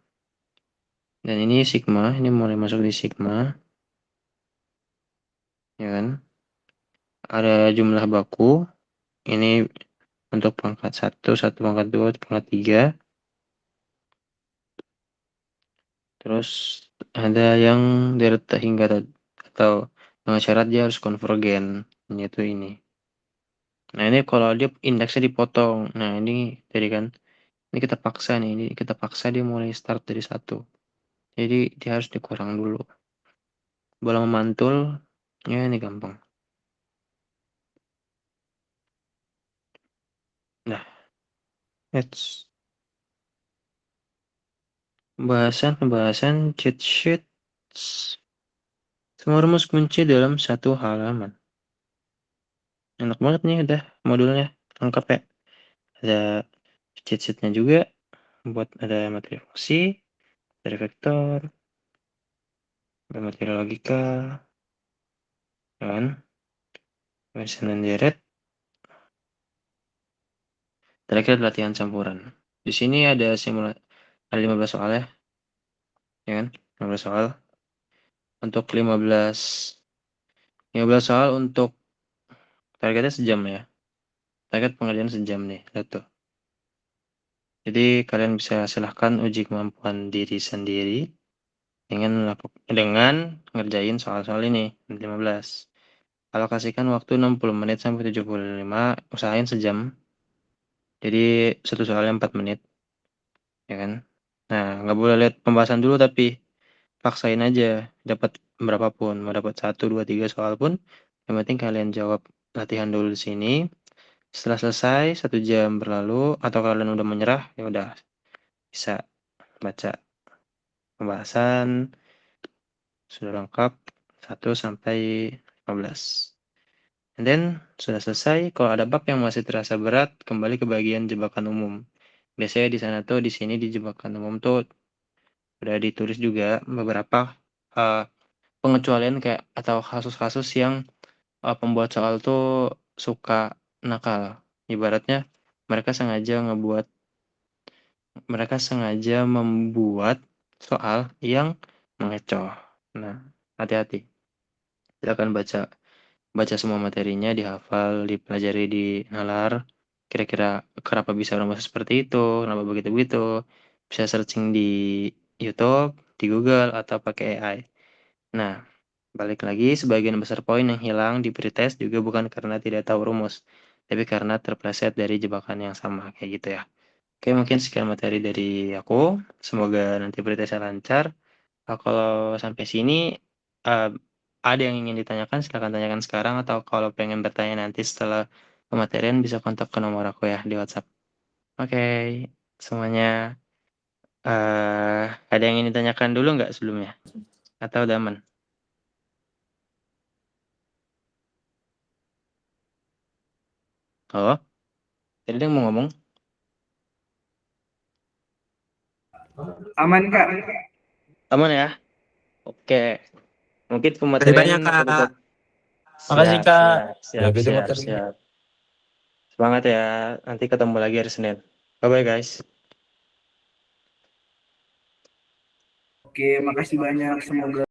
Dan ini sigma. Ini mulai masuk di sigma. Ya kan? Ada jumlah baku. Ini untuk pangkat 1, 1 pangkat 2, pangkat 3. Terus ada yang deret hingga atau dengan syarat dia harus konvergen, yaitu ini. Nah, ini kalau dia indeksnya dipotong. Nah, ini jadi kan ini kita paksa nih, ini kita paksa dia mulai start dari 1. Jadi dia harus dikurang dulu. Bola memantul, ya ini gampang. Nah, let's pembahasan cheat sheet. Semua rumus kunci dalam satu halaman. Enak banget nih udah modulnya lengkap ya. Ada cheat sheet-nya juga buat ada materi fungsi, dari vektor, ada materi logika, kan? Gaussian dan Dirac. Terakhir latihan campuran. Di sini ada ada 15 soal ya kan? 15 soal. Untuk 15 soal untuk targetnya sejam ya. Target pengerjaan sejam nih, lihat tuh. Jadi kalian bisa silahkan uji kemampuan diri sendiri dengan ngerjain soal-soal ini 15. Alokasikan waktu 60 menit sampai 75, usahain sejam. Jadi satu soalnya 4 menit, ya kan? Nah, nggak boleh lihat pembahasan dulu tapi paksain aja dapat berapapun, mau dapat 1, 2, 3 soal pun yang penting kalian jawab latihan dulu di sini. Setelah selesai 1 jam berlalu atau kalian udah menyerah, ya udah bisa baca pembahasan sudah lengkap 1 sampai 15. And then sudah selesai, kalau ada bab yang masih terasa berat, kembali ke bagian jebakan umum. Biasanya di sana tuh di sini di jebakan umum tuh udah ditulis juga beberapa uh, pengecualian kayak atau kasus-kasus yang pembuat soal tuh suka nakal. Ibaratnya mereka sengaja membuat soal yang mengecoh. Nah, hati-hati. Silakan baca semua materinya, dihafal, dipelajari di nalar. Kira-kira kenapa bisa rumus seperti itu, kenapa begitu-begitu. Bisa searching di YouTube, di Google, atau pakai AI. Nah, balik lagi, sebagian besar poin yang hilang di pretest juga bukan karena tidak tahu rumus, tapi karena terpleset dari jebakan yang sama, kayak gitu ya. Oke, mungkin sekian materi dari aku. Semoga nanti pretestnya lancar. Kalau sampai sini, uh, ada yang ingin ditanyakan, silakan tanyakan sekarang, atau kalau pengen bertanya nanti setelah pematerian, bisa kontak ke nomor aku ya di WhatsApp. Oke, semuanya. Ada yang ingin ditanyakan dulu nggak sebelumnya? Atau udah aman? Oh, tadi ada yang mau ngomong? Aman Kak. Aman ya? Oke. Mungkin Terima kasih pematerian banyak, aku tutup. Kak. Makasih, Siap, Kak. siap, Jaga siap, materi. siap. Semangat ya. Nanti ketemu lagi hari Senin. Bye-bye guys. Oke, makasih banyak. Semoga